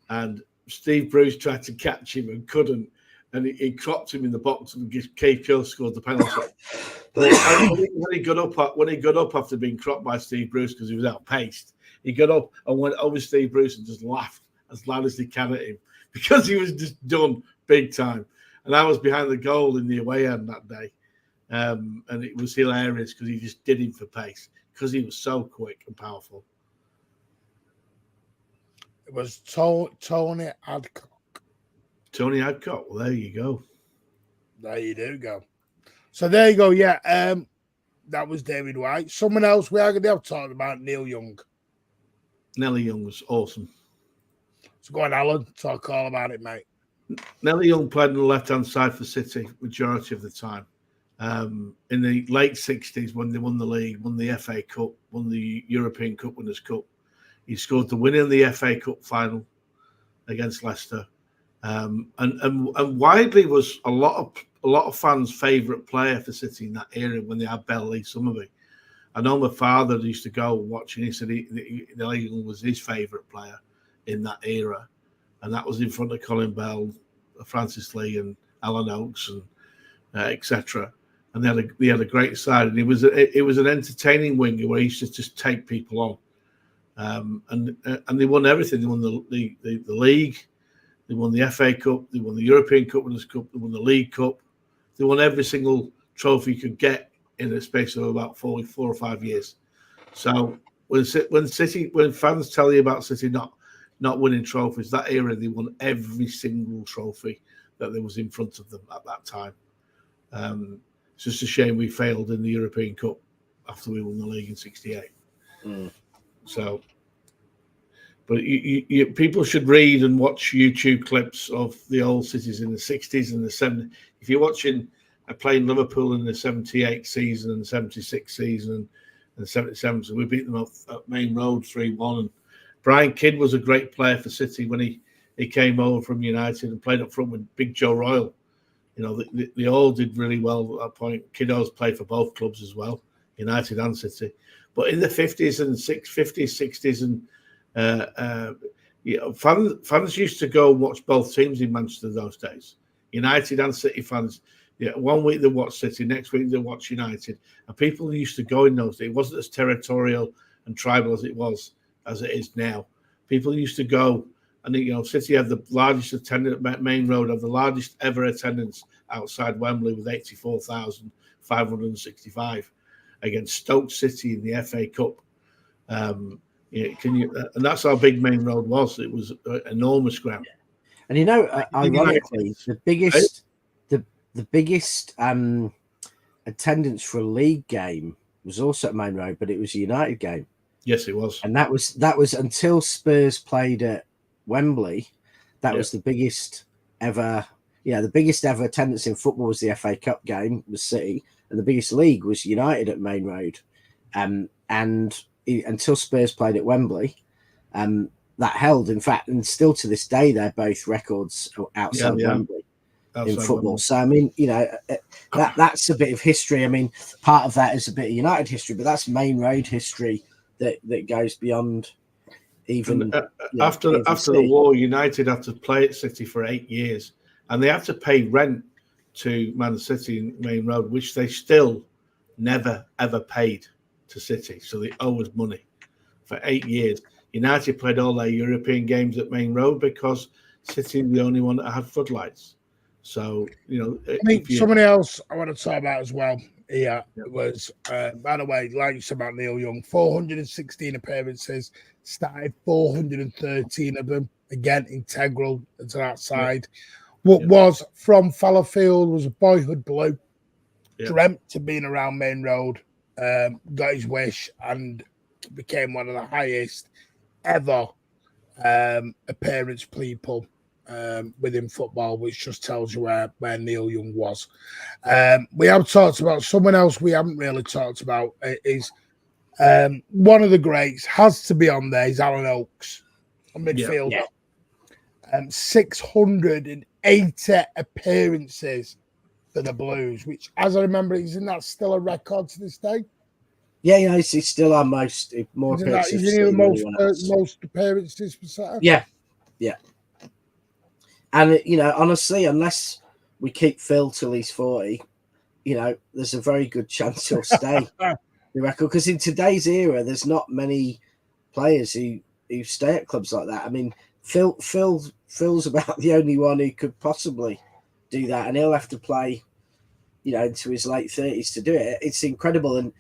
and Steve Bruce tried to catch him and couldn't, and he cropped him in the box, and Keith Curle scored the penalty. when he got up after being cropped by Steve Bruce because he was outpaced, he got up and went over Steve Bruce and just laughed as loud as he can at him because he was just done big time. And I was behind the goal in the away end that day. and it was hilarious because he just did him for pace because he was so quick and powerful. It was Tony Adcock. Tony Adcock. Well, there you go. There you do go. So there you go. Yeah, that was David White. Someone else we are going to have talked about, Neil Young. Nelly Young was awesome. So go on, Alan. Talk all about it, mate. Nelly Young played on the left-hand side for City majority of the time. In the late 60s, when they won the league, won the FA Cup, won the European Cup Winners' Cup, he scored the win in the FA Cup final against Leicester. And widely was a lot of fans' favourite player for City in that era when they had Bell Lee Summerby. I know my father used to go watch, and he said Nelly Young was his favourite player in that era, and that was in front of Colin Bell, Francis Lee, and Alan Oakes, and etc. And they had a great side, and it was an entertaining winger where he used to just take people on, and they won everything. They won the league, they won the FA Cup, they won the European Cup Winners' Cup, they won the League Cup, they won every single trophy you could get in a space of about 4 or 5 years. So when fans tell you about City not winning trophies, that era they won every single trophy that there was in front of them at that time. It's just a shame we failed in the European Cup after we won the league in '68. So, but people should read and watch YouTube clips of the old Cities in the '60s and the '70s. If you're watching playing Liverpool in the '78 season and '76 season and '77, so we beat them at Maine Road 3-1. And Brian Kidd was a great player for City when he came over from United and played up front with Big Joe Royle. You know, they all did really well at that point. Kiddo's played for both clubs as well, United and City. But in the 50s and 60s, and fans used to go and watch both teams in Manchester those days. United and City fans. Yeah, one week they watch City, next week they watch United, and people used to go in those days. It wasn't as territorial and tribal as it is now. People used to go, and City had the largest attendance at Maine Road, had the largest ever attendance outside Wembley with 84,565 against Stoke City in the FA Cup. And that's how big Maine Road was. It was an enormous ground. And ironically, the biggest attendance for a league game was also at Maine Road, but it was a United game. Yes, it was. And that was until Spurs played at Wembley. That was the biggest ever. Yeah, the biggest ever attendance in football was the FA Cup game, was City, and the biggest league was United at Maine Road. And until Spurs played at Wembley, that held. In fact, and still to this day, they're both records outside Wembley. In football. So I mean, that's a bit of history. I mean, part of that is a bit of United history, but that's Maine Road history that goes beyond even after the war. United had to play at City for 8 years, and they had to pay rent to Man City in Maine Road, which they still never ever paid to City. So they owe us money for 8 years. United played all their European games at Maine Road because City were the only one that had floodlights. So, I mean, somebody else I want to talk about as well here was, by the way, like you said about Neil Young, 416 appearances, started 413 of them, again, integral to that side. What was from Fallowfield was a boyhood blue, dreamt to being around Maine Road, got his wish, and became one of the highest ever appearance people within football, which just tells you where Neil Young was. We have talked about someone else we haven't really talked about is one of the greats, has to be on there, is Alan Oakes, a midfielder. 680 appearances for the Blues, which, as I remember, isn't that still a record to this day? Yeah, he's still our most appearances. Isn't he most appearances for Saturday? Yeah. And, honestly, unless we keep Phil till he's 40, there's a very good chance he'll stay. The record, because in today's era, there's not many players who stay at clubs like that. I mean, Phil's about the only one who could possibly do that, and he'll have to play into his late 30s to do it. It's incredible. And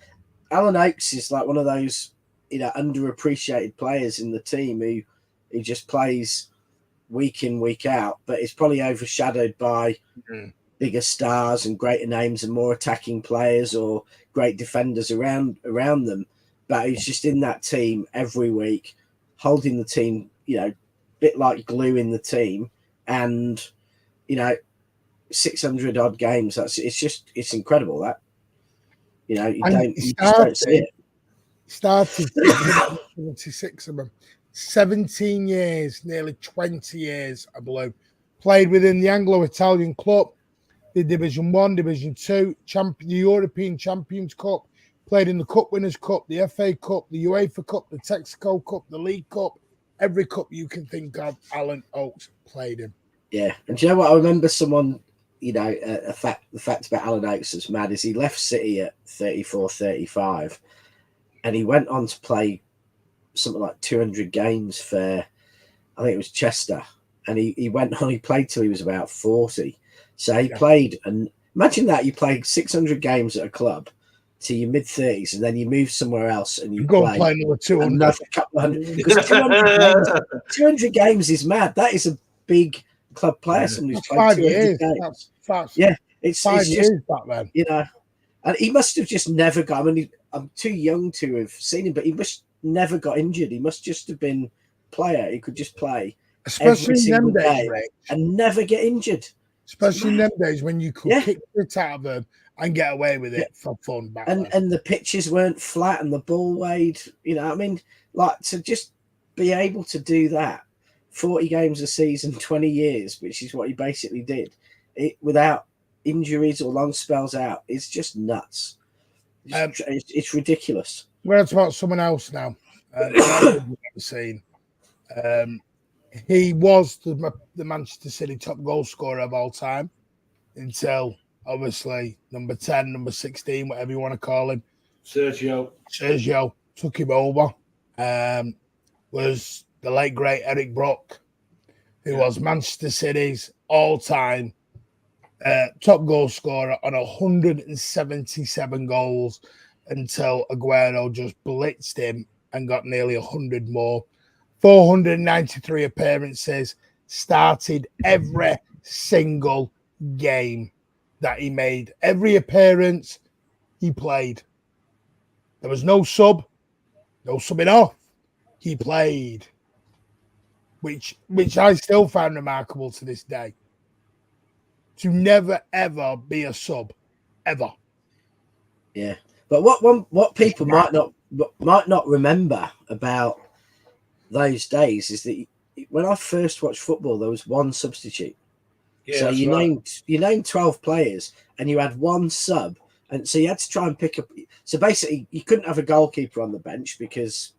Alan Oakes is like one of those, underappreciated players in the team who just plays week in, week out, but it's probably overshadowed by bigger stars and greater names and more attacking players or great defenders around them. But he's just in that team every week, holding the team, bit like glue in the team, and 600 odd games. It's incredible that you just don't see it. Started 76 of them, 17 years, nearly 20 years, I believe. Played within the Anglo-Italian club, the Division 1, Division 2, the European Champions Cup, played in the Cup Winners' Cup, the FA Cup, the UEFA Cup, the Texaco Cup, the League Cup, every cup you can think of, Alan Oakes played in. Yeah, and do you know what? I remember someone, the fact about Alan Oakes that's mad is he left City at 34, 35, and he went on to play something like 200 games for, I think it was Chester, and he went on, he played till he was about 40. So he played, and imagine that, you played 600 games at a club to your mid-30s, and then you move somewhere else and you go play another 200. Another couple of hundred. Because 200 games is mad. That is a big club player. Somebody who's played 200 games. It's 5 years just, back then. And he must have just never got, I'm too young to have seen him, but he must never got injured. He must just have been a player. He could just play especially in them days, and never get injured. Especially in them days when you could kick it out of them and get away with it for fun back then. And the pitches weren't flat and the ball weighed, like to just be able to do that 40 games a season, 20 years, which is what he basically did, without injuries or long spells out, it's just nuts. It's ridiculous. We're going to talk about someone else now. Seen. He was the Manchester City top goal scorer of all time until, obviously, number 10, number 16, whatever you want to call him. Sergio took him over. Was the late, great Eric Brook, who was Manchester City's all-time top goal scorer on 177 goals until Aguero just blitzed him and got nearly 100 more. 493 appearances, started every single game that he made. Every appearance he played. There was no subbing off. He played, which I still find remarkable to this day. To never ever be a sub, ever. Yeah, but what people might not remember about those days is that when I first watched football, there was one substitute. So you named 12 players and you had one sub, and so you had to try and pick up. So basically, you couldn't have a goalkeeper on the bench because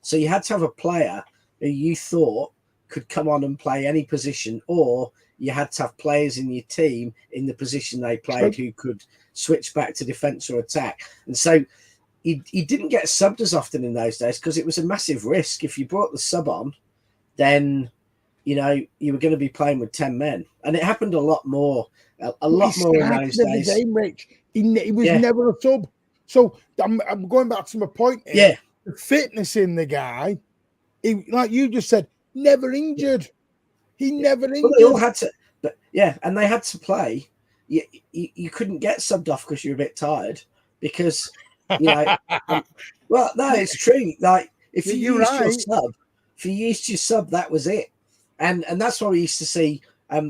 so you had to have a player who you thought could come on and play any position, or you had to have players in your team in the position they played who could switch back to defense or attack. And so he didn't get subbed as often in those days because it was a massive risk. If you brought the sub on, then you were going to be playing with 10 men, and it happened a lot more in those days. Game, Rich. He was never a sub. So I'm going back to my point here. Yeah, the fitness in the guy, like you just said, never injured. He never injured. Well, they all had to, and they had to play. You couldn't get subbed off because you're a bit tired because. Well, no, it's true. Like if you used your sub, that was it, and that's why we used to see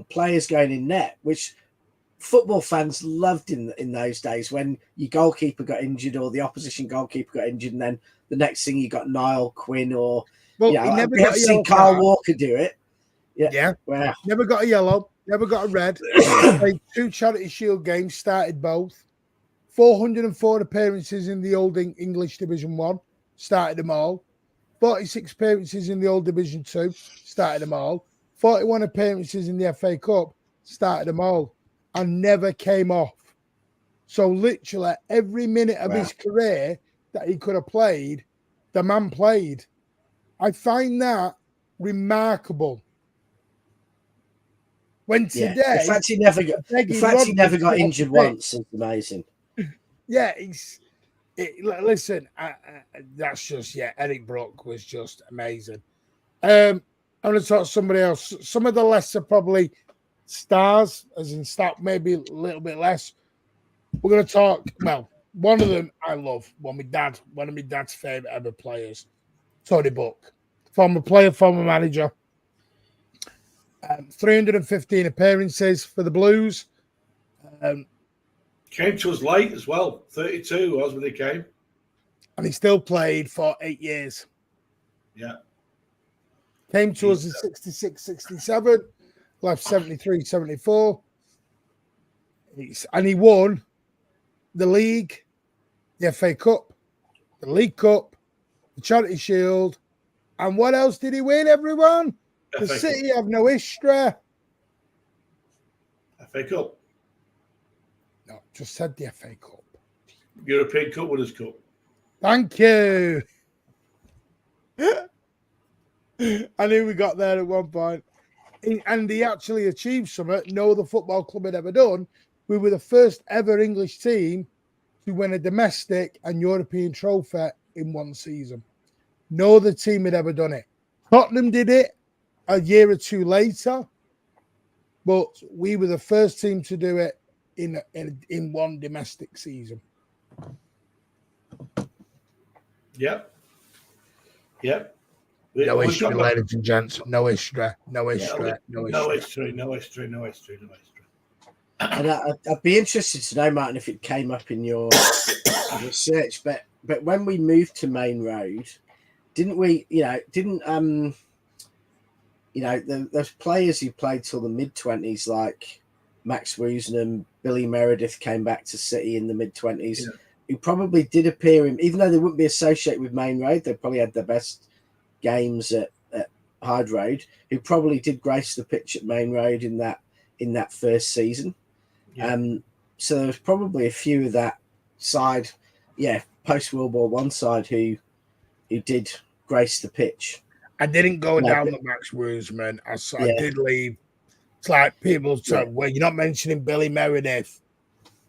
players going in net, which football fans loved in those days when your goalkeeper got injured or the opposition goalkeeper got injured, and then the next thing you got Niall Quinn or we have seen Carl Walker do it. Yeah. Wow. Never got a yellow, never got a red. Played 2 Charity Shield games, started both. 404 appearances in the old English Division 1, started them all. 46 appearances in the old Division 2, started them all. 41 appearances in the FA Cup, started them all, and never came off. So literally every minute of his career that he could have played, the man played. I find that remarkable. When today, the fact he never got injured once is amazing. Yeah, listen, that's just Eric Brook was just amazing. I'm going to talk to somebody else. Some of the lesser probably stars, as in stat, maybe a little bit less. We're going to talk. Well, one of them I love. One of my dad's favorite ever players, Tony Buck, former player, former manager. 315 appearances for the Blues. Came to us late as well. 32 was when he came. And he still played for 8 years. Yeah. Came to us in 66, 67. Left 73, 74. And he won the league, the FA Cup, the League Cup, the Charity Shield. And what else did he win, everyone? The City have no history. FA Cup. No, just said the FA Cup. European Cup Winners' Cup. Thank you. I knew we got there at one point. And he actually achieved something no other football club had ever done. We were the first ever English team to win a domestic and European trophy in one season. No other team had ever done it. Tottenham did it a year or two later, but we were the first team to do it in one domestic season. Yep. No history, ladies and gents. No history. No history. And I'd be interested to know, Martin, if it came up in your research. But when we moved to Maine Road, didn't we? There's players who played till the mid-20s, like Max Woosnam, Billy Meredith came back to City in the mid-20s, who probably did appear in, even though they wouldn't be associated with Maine Road, they probably had the best games at Hyde Road, who probably did grace the pitch at Maine Road in that first season. Yeah. So there was probably a few of that side, post World War I side who did grace the pitch. I didn't go down the Max Woosman. I did leave. It's like people say, well, you're not mentioning Billy Meredith.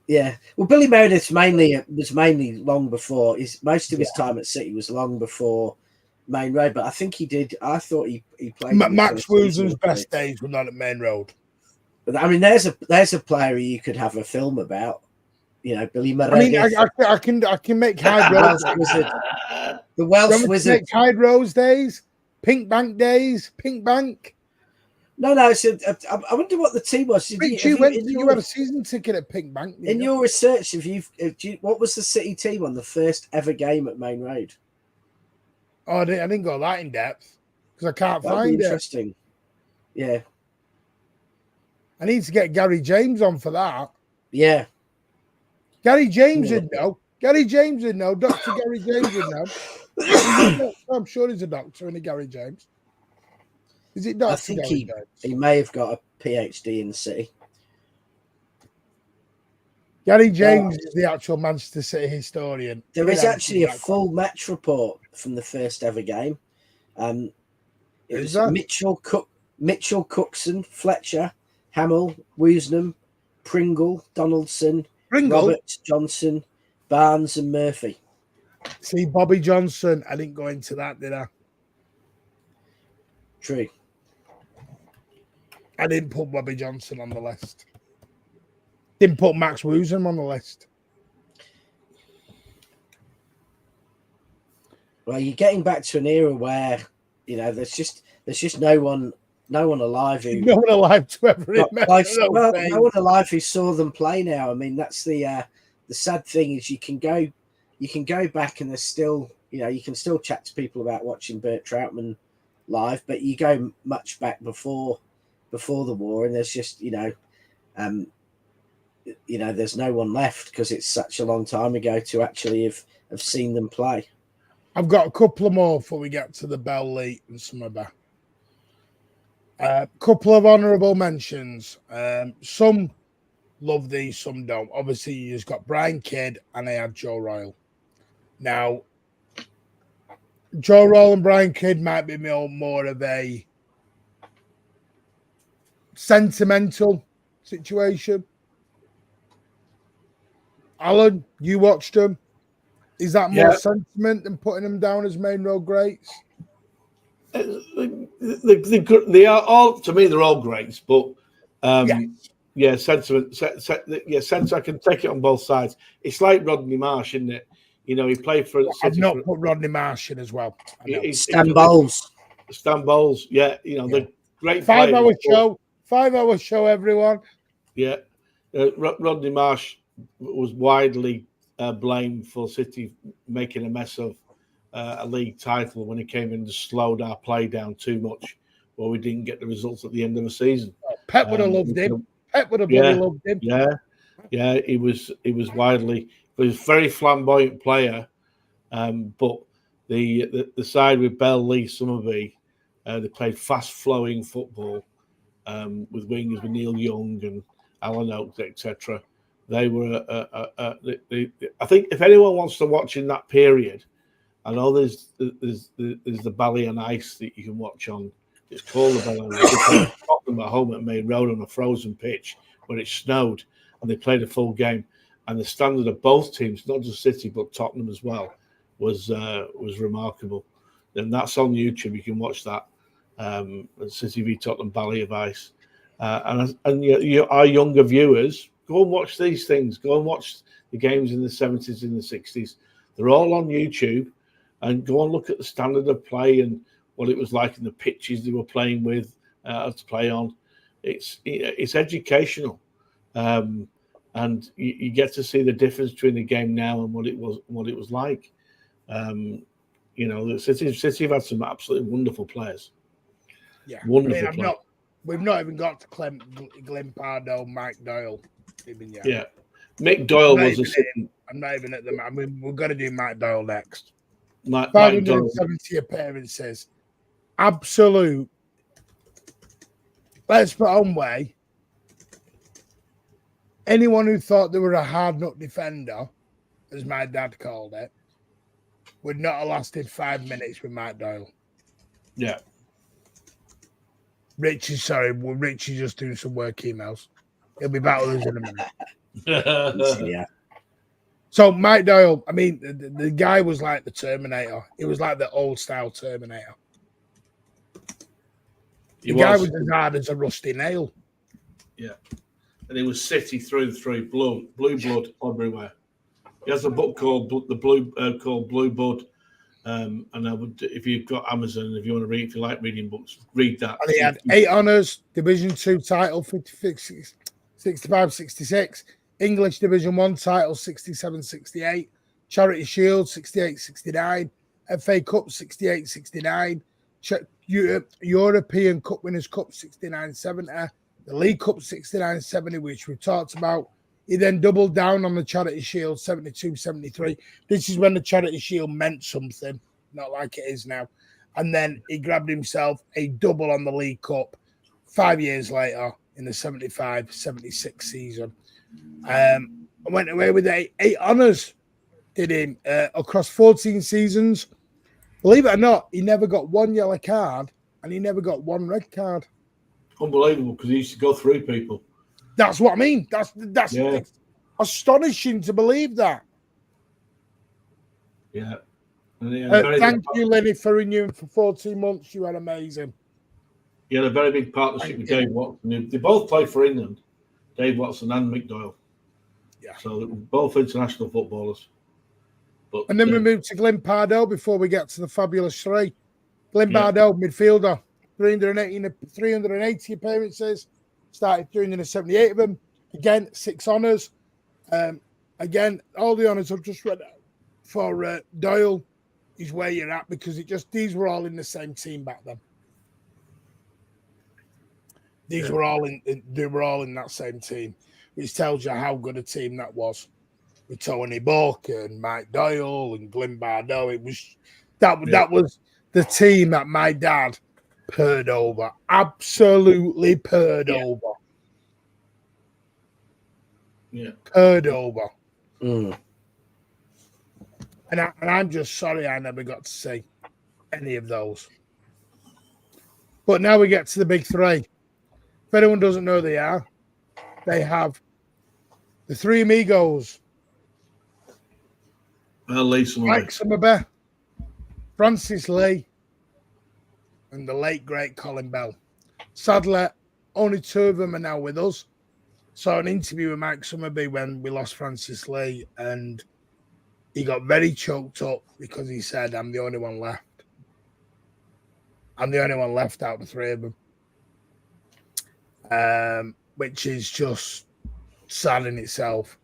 Yeah. Well, Billy Meredith was mainly long before. Most of his time at City was long before Maine Road, but I think he did. I thought he played. Max Woosman's best days were not at Maine Road. But I mean, there's a player you could have a film about. Billy Meredith. I can make Hyde Rose Wizard. The Welsh Wizard. Make Hyde Rose days, Pink Bank days, Pink Bank. No. I wonder what the team was. You had a season ticket at Pink Bank. In your research, what was the City team on the first ever game at Maine Road? Oh, I didn't go that in depth because I can't That'd find be interesting. it. Yeah. I need to get Gary James on for that. Yeah. Gary James would know. Gary James would know. Dr. Gary James would know. I'm sure he's a doctor, isn't he, Gary James? Is it Dr. I think Gary James? He may have got a PhD in the City. Gary James is the actual Manchester City historian. There is actually a full match report from the first ever game. It was Mitchell, Cookson, Fletcher, Hamill, Woosnam, Pringle, Donaldson, Roberts, Johnson, Barnes, and Murphy. See, Bobby Johnson, I didn't go into that, did I? True. I didn't put Bobby Johnson on the list. Didn't put Max Woosnam on the list. Well, you're getting back to an era where there's just no one alive who no one alive to ever remember. No one alive who saw them play now. I mean, that's the sad thing is you can go back and there's still you can still chat to people about watching Bert Trautmann live, but you go much back before the war, and there's just there's no one left because it's such a long time ago to actually have seen them play. I've got a couple of more before we get to the Bell League and Summerby. A couple of honourable mentions. Some love these, some don't. Obviously, you just got Brian Kidd and I had Joe Royle. Now, Joe Royle and Brian Kidd might be more of a sentimental situation. Alan, you watched them. Is that more sentiment than putting them down as main road greats? They are all, to me, they're all greats, but sentiment. Sense I can take it on both sides. It's like Rodney Marsh, isn't it? You know, he played for. I've not put Rodney Marsh in as well. Stan Bowles. Stan Bowles, the great 5-hour show. 5-hour show, everyone. Yeah, Rodney Marsh was widely blamed for City making a mess of a league title when he came in and slowed our play down too much, where we didn't get the results at the end of the season. Pep would have loved him. Pep would have bloody loved him. Yeah. He was widely. He was a very flamboyant player, but the side with Bell, Lee, Summerby, they played fast-flowing football with wingers with Neil Young and Alan Oakes, etc. They were. I think if anyone wants to watch in that period, I know there's the Bally on Ice that you can watch on. It's called the Bally on Ice. Tottenham at home at Maine Road on a frozen pitch where it snowed, and they played a full game. And the standard of both teams, not just City but Tottenham as well, was remarkable. And that's on YouTube. You can watch that. City v Tottenham Bally of Ice. And our younger viewers, go and watch these things. Go and watch the games in the 70s and the 60s. They're all on YouTube. And go and look at the standard of play and what it was like in the pitches they were playing with, to play on. It's educational. And you get to see the difference between the game now and what it was like. The City have had some absolutely wonderful players. Yeah, wonderful players. We've not even got to Glenn Pardo, Mike Doyle. Even yet. Yeah, Mick Doyle was I'm not even at the. I mean, we're going to do Mike Doyle next. 570 appearances, absolute. Let's put on way. Anyone who thought they were a hard nut defender, as my dad called it, would not have lasted 5 minutes with Mike Doyle. Yeah. Richie's just doing some work emails. He'll be back with us in a minute. Yeah. So Mike Doyle, I mean, the guy was like the Terminator. He was like the old style Terminator. The guy was as hard as a rusty nail. Yeah. And he was City through and through, blue blood everywhere. He has a book called Blue Blood. And I would, if you've got Amazon, if you want to read, if you like reading books, read that. And he had 8 honours, Division 2 title, 65-66, English Division 1 title, 67-68, Charity Shield, 68-69, FA Cup, 68-69, European Cup Winners' Cup, 69-70, the League Cup, 69-70, which we've talked about. He then doubled down on the Charity Shield, 72-73. This is when the Charity Shield meant something, not like it is now. And then he grabbed himself a double on the League Cup 5 years later in the 75-76 season. I went away with 8 honours, did him, across 14 seasons. Believe it or not, he never got 1 yellow card and he never got 1 red card. Unbelievable, because he used to go through people. That's what I mean. That's astonishing to believe that. Yeah. Thank you, Lenny, for renewing for 14 months. You were amazing. He had a very big partnership with Dave Watson. They both play for England, Dave Watson and Mick Doyle. Yeah. So they were both international footballers. And then we moved to Glenn Pardo before we get to the fabulous 3. Glenn Pardo, midfielder, 380 appearances. Started 378 of them. Again, 6 honours. Again, all the honours I've just read out for Doyle is where you're at, because these were all in the same team back then. They were all in that same team, which tells you how good a team that was. With Tony Buck and Mike Doyle and Glenn Pardo. That was the team that my dad purred over. Absolutely purred over. Yeah. Purred over. Mm. And I'm just sorry I never got to see any of those. But now we get to the big 3. If anyone doesn't know who they have the Three Amigos. Lee Summerby. Mike Summerby, Francis Lee, and the late, great Colin Bell. Sadly, only 2 of them are now with us. Saw an interview with Mike Summerby when we lost Francis Lee, and he got very choked up because he said, I'm the only one left. I'm the only one left out of the 3 of them, which is just sad in itself.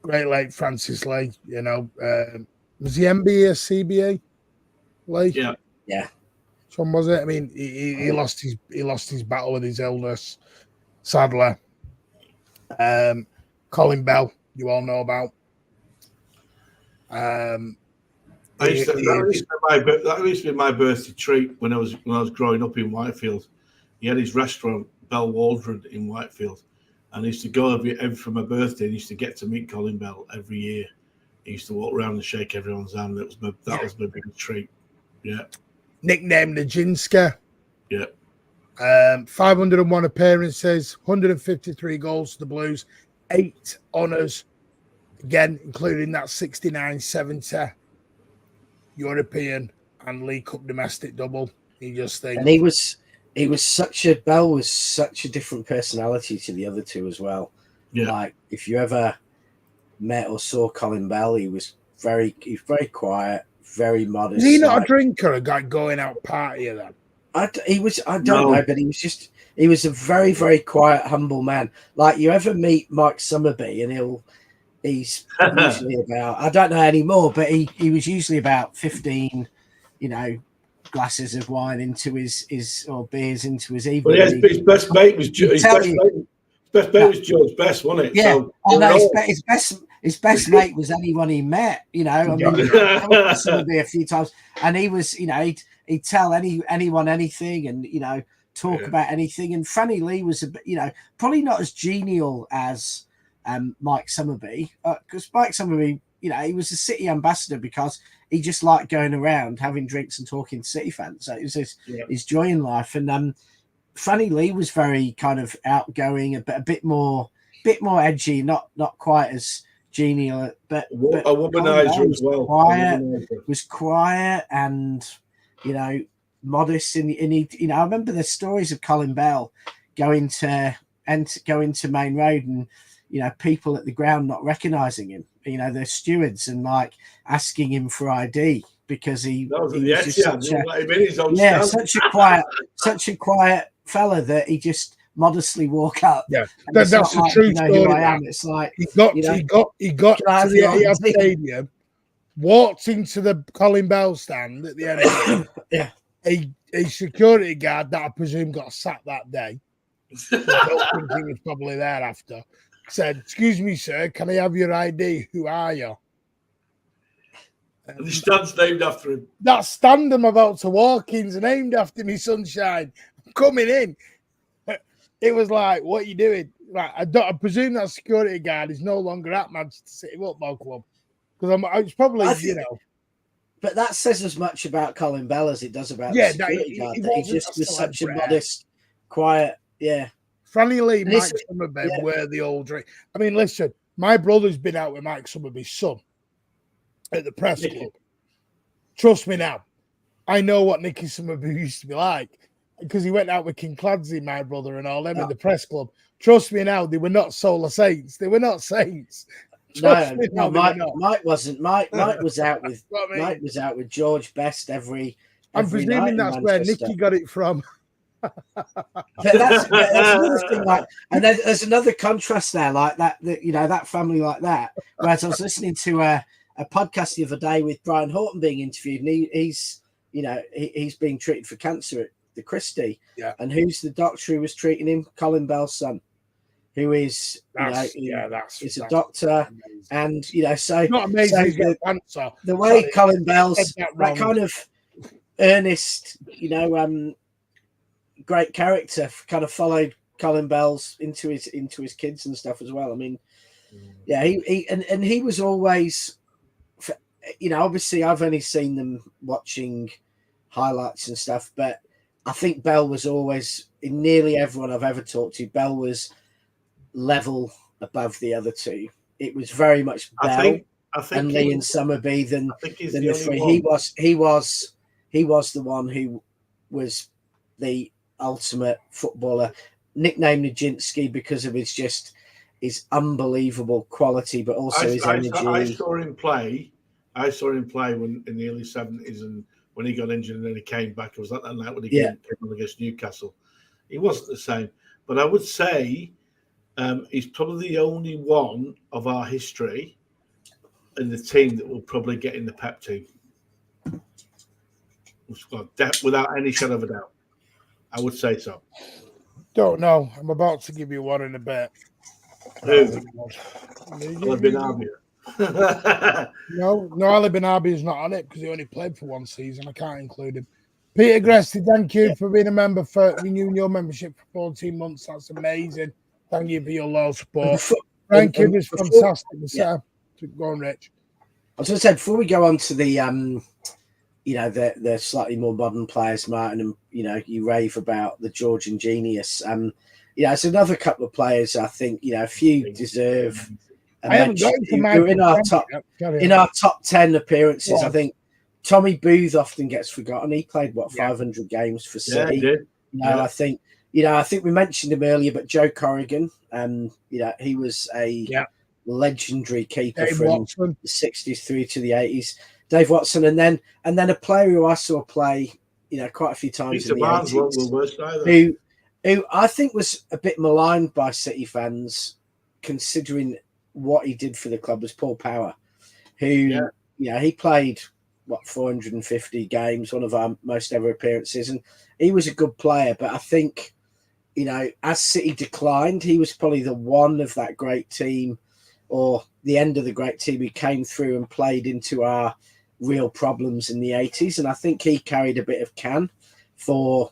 Great late Francis Lee, you know. Was he MBA, CBA? Lee? Yeah. Yeah. Which one was it? I mean, he lost his battle with his illness, sadly. Colin Bell, you all know about. That used to be my birthday treat when I was growing up in Whitefield. He had his restaurant, Bell Waldron, in Whitefield, and I used to go every for my birthday. And used to get to meet Colin Bell every year. He used to walk around and shake everyone's hand. That was my big treat. Yeah. Nicknamed Nijinsky. Yeah. 501 appearances, 153 goals to the Blues, 8 honours, again, including that 69-70 European and League Cup domestic double. You just think. And Bell was such a different personality to the other 2 as well. Yeah. Like, if you ever met or saw Colin Bell, he was very quiet, very modest. Is he not a drinker, a guy going out partying then? I don't know, but he was a very, very quiet, humble man. Like, you ever meet Mike Summerby and he's usually about, I don't know anymore, but he was usually about 15, you know, glasses of wine into his or beers into his evening. Well, his best mate was George Best, wasn't it? Yeah, so, I know his best mate was anyone he met. You know, I mean, Summerby a few times, and he was, you know, he'd tell anyone anything, and you know, talk about anything. And Franny Lee was a bit, you know, probably not as genial as Mike Summerby, because Mike Summerby, you know, he was a City ambassador because he just liked going around having drinks and talking to City fans. So it was his joy in life. And Franny Lee was very kind of outgoing, a bit more edgy, not quite as genial, but a womanizer as well. Was quiet and, you know, modest. And he, you know, I remember the stories of Colin Bell going to Maine Road and, you know, people at the ground not recognizing him, you know, the stewards, and like asking him for ID because he was just such a quiet fella that he just modestly walk up. Yeah, that's the true story. Who I am. It's like he got to the Etihad Stadium, walked into the Colin Bell stand at the end. Yeah, a security guard that I presume got sacked that day. So I don't think he was probably there after. Said, "Excuse me, sir, can I have your ID? Who are you?" And the stand's named after him. That stand I'm about to walk in's named after me, sunshine. I'm coming in. It was like, what are you doing? Like, I presume that security guard is no longer at Manchester City Football Club because it's probably, you know. But that says as much about Colin Bell as it does about the security guard. He just was such a modest, quiet, Franny Lee, Mike Summerby were the old drink. I mean, listen, my brother's been out with Mike Summerby's son at the press club. Trust me now, I know what Nicky Summerby used to be like because he went out with King Clancy, my brother, and all them in the press club. Trust me now, they were not solar saints. They were not saints. Mike wasn't. Mike was out with Mike was out with George Best every I'm presuming that's where Nicky got it from. That's another thing. Like, and then there's another contrast there, like that. You know, that family like that. Whereas I was listening to a podcast the other day with Brian Horton being interviewed, and he's being treated for cancer at the Christie. Yeah. And who's the doctor who was treating him? Colin Bell's son, who is is a doctor, amazing. And you know, so not amazing. So the way Colin Bell's that kind of earnest, you know, great character kind of followed Colin Bell's into his kids and stuff as well. I mean, he was always, you know, obviously I've only seen them watching highlights and stuff, but I think Bell was always, in nearly everyone I've ever talked to, Bell was level above the other two. It was very much Bell and Lee and Summerby than the three. He was the one who was the ultimate footballer, nicknamed Nijinsky because of his unbelievable quality, but also his energy. I saw him play when in the early 70s, and when he got injured and then he came back. It was like that night when he came on against Newcastle. He wasn't the same, but I would say he's probably the only one of our history in the team that will probably get in the Pep team. Without any shadow of a doubt. I would say so. Don't know. I'm about to give you one in a bit. Who? Ali bin Abi. No, Ali bin Abi is not on it because he only played for one season. I can't include him. Peter Gresty, thank you for being a member, for renewing your membership for 14 months. That's amazing. Thank you for your loyal support. Thank you. It's fantastic. Go on, Rich. I was going to say, before we go on to the the slightly more modern players, Martin, and you rave about the Georgian genius. It's another couple of players. I think a few deserve. I haven't got in our top 10 appearances. Yeah. I think Tommy Booth often gets forgotten. He played 500 games for City. Yeah, I think we mentioned him earlier, but Joe Corrigan. He was a legendary keeper from the 60s through to the 80s. Dave Watson, and then a player who I saw play, quite a few times in the 80s, who I think was a bit maligned by City fans, considering what he did for the club, was Paul Power, who he played 450 games, one of our most ever appearances, and he was a good player. But I think as City declined, he was probably the one of that great team, or the end of the great team, who came through and played into our real problems in the 80s. And I think he carried a bit of can for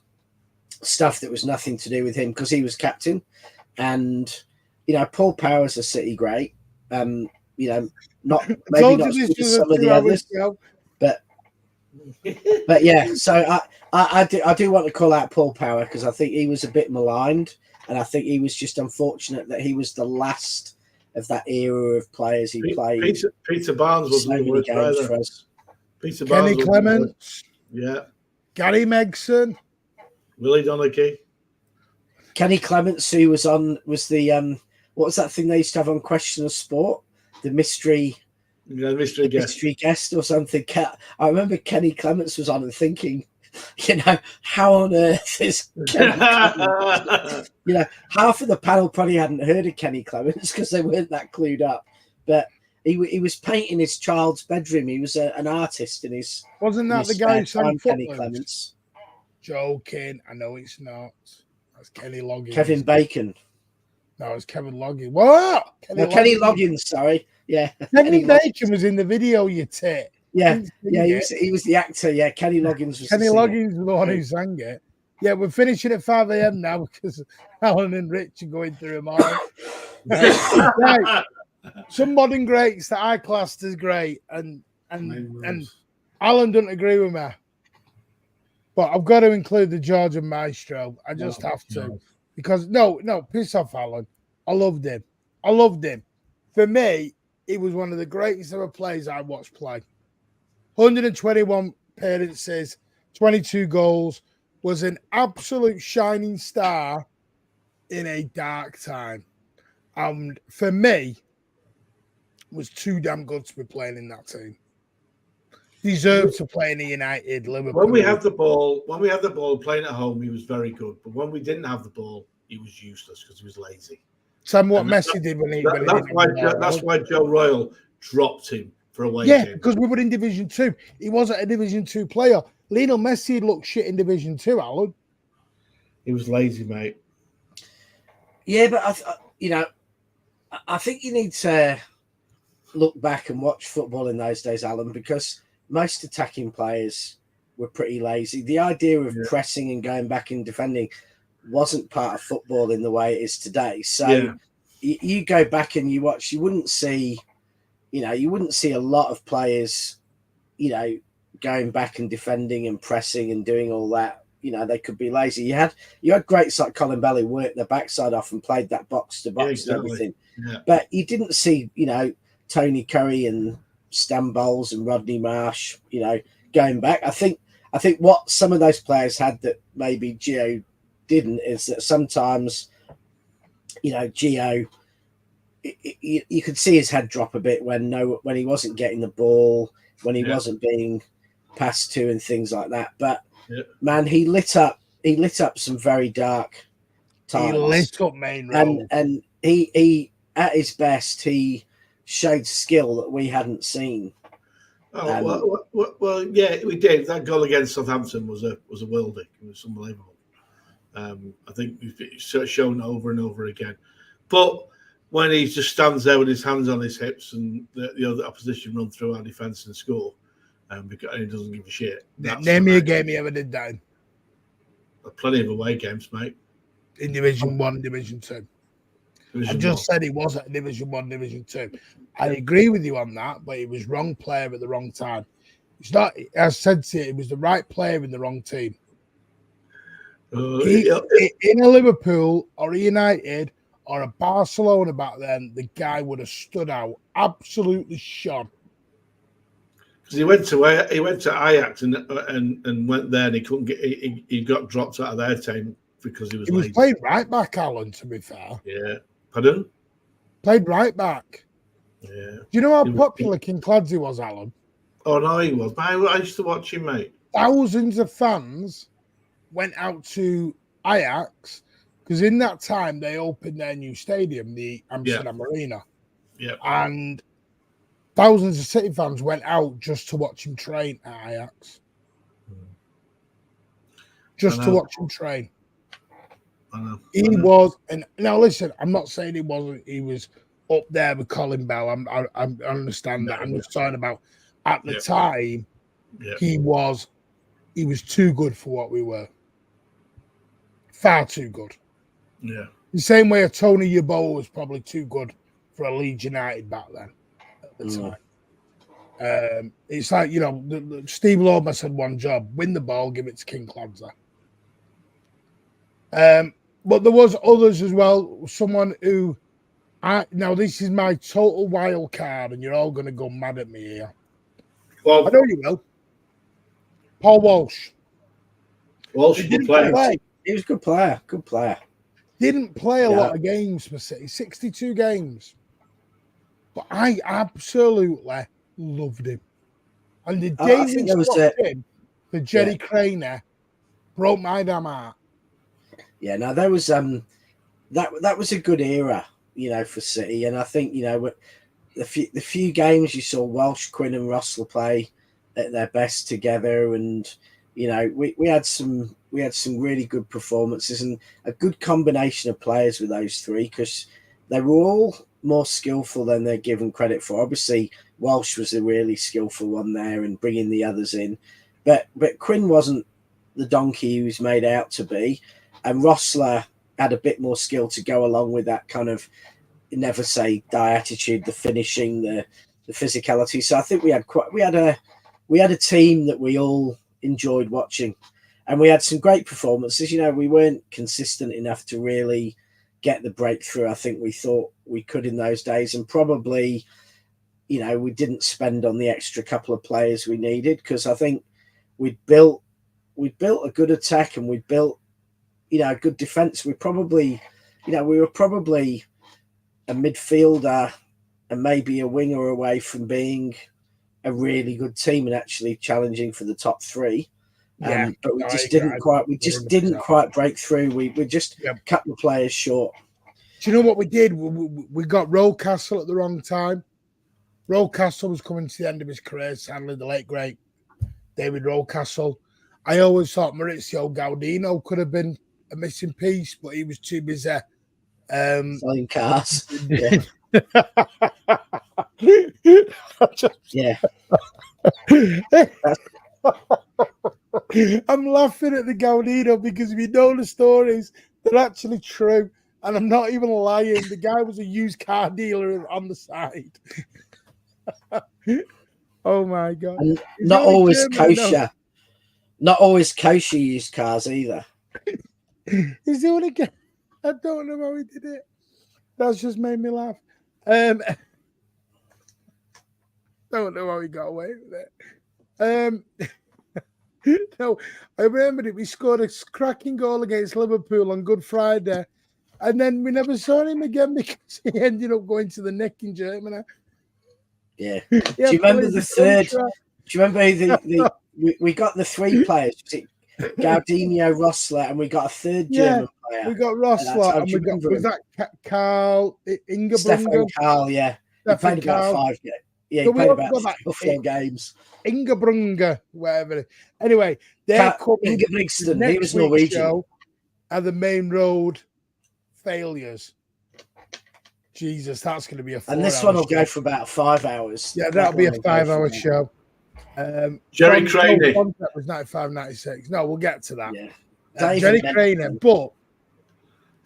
stuff that was nothing to do with him, because he was captain. And Paul Power's a City great. Not maybe not as good as some of the others, but yeah. So I do want to call out Paul Power, because I think he was a bit maligned, and I think he was just unfortunate that he was the last of that era of players who played. Peter Barnes was so many games for us. Kenny Clements, Gary Megson, Willie Donaghy. Kenny Clements, who was the what was that thing they used to have on Question of Sport? The mystery guest or something. I remember Kenny Clements was on and thinking, how on earth is Kenny Clements? Half of the panel probably hadn't heard of Kenny Clements because they weren't that clued up. But he was painting his child's bedroom. He was an artist in his. Wasn't that the guy who sang Kenny Clements? Joking. I know it's not. That's Kenny Loggins. Kevin Bacon. No, it's Kevin Loggins. What? Kenny Loggins, sorry. Yeah. Kevin Bacon was in the video, you tit. Yeah. He was the actor. Yeah, Kenny Loggins was the one who sang it. Yeah, we're finishing at 5 a.m. now because Alan and Rich are going through them all. Right. Some modern greats that I classed as great, and Alan doesn't agree with me. But I've got to include the Georgian maestro. I just have to. No. Because, no, piss off, Alan. I loved him. For me, he was one of the greatest ever players I watched play. 121 appearances, 22 goals, was an absolute shining star in a dark time. And for me, was too damn good to be playing in that team. Deserved to play in the United, Liverpool. When we had the ball playing at home, he was very good. But when we didn't have the ball, he was useless because he was lazy. Somewhat Messi did when he. That's why Joe Royle dropped him for away. Yeah, because we were in Division 2. He wasn't a Division 2 player. Lionel Messi looked shit in Division 2, Alan. He was lazy, mate. Yeah, but I think you need to look back and watch football in those days, Alan, because most attacking players were pretty lazy. The idea of pressing and going back and defending wasn't part of football in the way it is today. So you go back and you watch, you wouldn't see a lot of players, going back and defending and pressing and doing all that, they could be lazy. You had greats like Colin Bell who worked their backside off and played that box to box and everything. Yeah. But you didn't see, Tony Curry and Stan Bowles and Rodney Marsh, going back. I think what some of those players had that maybe Gio didn't is that sometimes, Gio, you could see his head drop a bit when he wasn't getting the ball, when he wasn't being passed to and things like that. But man, he lit up some very dark times. He lit up Maine Road. And he at his best, he showed skill that we hadn't seen. Well, yeah, we did. That goal against Southampton was a worldie. It was unbelievable. I think we've shown over and over again. But when he just stands there with his hands on his hips and the other opposition run through our defence and score, because he doesn't give a shit. Name me a game he ever did that in. Plenty of away games, mate. In Division 1, Division 2. I just said he was at Division 1, Division 2. I agree with you on that, but he was wrong player at the wrong time. It's not, as I said to you, he was the right player in the wrong team. In a Liverpool or a United or a Barcelona back then, the guy would have stood out, absolutely shone. Because he went to Ajax and went there and he couldn't get. He got dropped out of their team because he was. He was playing right back, Alan. To be fair, yeah. Pardon? Played right back. Yeah. Do you know how popular Kincladze was, Alan? Oh no, he was. I used to watch him, mate. Thousands of fans went out to Ajax because in that time they opened their new stadium, the Amsterdam Arena. Yeah. And thousands of City fans went out just to watch him train at Ajax. Just to watch him train. I know. He was, and now listen, I'm not saying he wasn't. He was up there with Colin Bell. I understand that. I'm just talking about at the time. Yeah. He was too good for what we were. Far too good. Yeah. The same way a Tony Yeboah was probably too good for a Leeds United back then. At the time, it's like Steve Lomas had one job: win the ball, give it to Kincladze. But there was others as well. Someone who, now this is my total wild card, and you're all going to go mad at me here. Well, I know you will. Paul Walsh. Walsh didn't play. He was a good player. Good player. Didn't play a lot of games for City. 62 games. But I absolutely loved him. And the day we swapped him for Jerry Craner broke my damn heart. Yeah, no, there was that was a good era, for City, and I think the few games you saw Welsh, Quinn, and Rossler play at their best together, and we had some really good performances and a good combination of players with those three because they were all more skillful than they're given credit for. Obviously, Welsh was a really skillful one there and bringing the others in, but Quinn wasn't the donkey he was made out to be. And Rossler had a bit more skill to go along with that kind of never say die attitude, the finishing, the physicality. So I think we had a team that we all enjoyed watching, and we had some great performances. We weren't consistent enough to really get the breakthrough I think we thought we could in those days, and probably we didn't spend on the extra couple of players we needed because I think we built a good attack and we built a good defense. We were probably a midfielder and maybe a winger away from being a really good team and actually challenging for the top three. But we just didn't quite break through. We just cut the players short. Do you know what we did? We got Rocastle at the wrong time. Rocastle was coming to the end of his career, sadly, the late great David Rocastle. I always thought Maurizio Gaudino could have been a missing piece, but he was too busy selling cars. I'm laughing at the Gaudino because if you know the stories, they're actually true. And I'm not even lying. The guy was a used car dealer on the side. Oh my God. And not always kosher. Not always kosher used cars either. He's doing it again. I don't know how he did it. That's just made me laugh. Don't know how he got away with it. No, I remembered it. We scored a cracking goal against Liverpool on Good Friday, and then we never saw him again because he ended up going to the neck in Germany. Yeah. Do you remember the third? Do you remember we got the 3 players? Was it Gaudinho, Rossler, and we got a third German player? We got Rossler, and we got was that Carl Ingebrunga? Stefan Carl, yeah. He played about 5 games. Yeah, he played about 4 games. Ingebrunga, whatever. Anyway, they're coming. He was Norwegian. And the Main Road failures. Jesus, that's going to be a 4 And this one will go for about 5 hours. Yeah, that'll be a 5-hour show. Jerry Craney was 95, 96. No, we'll get to that. Yeah. Jerry Craney, but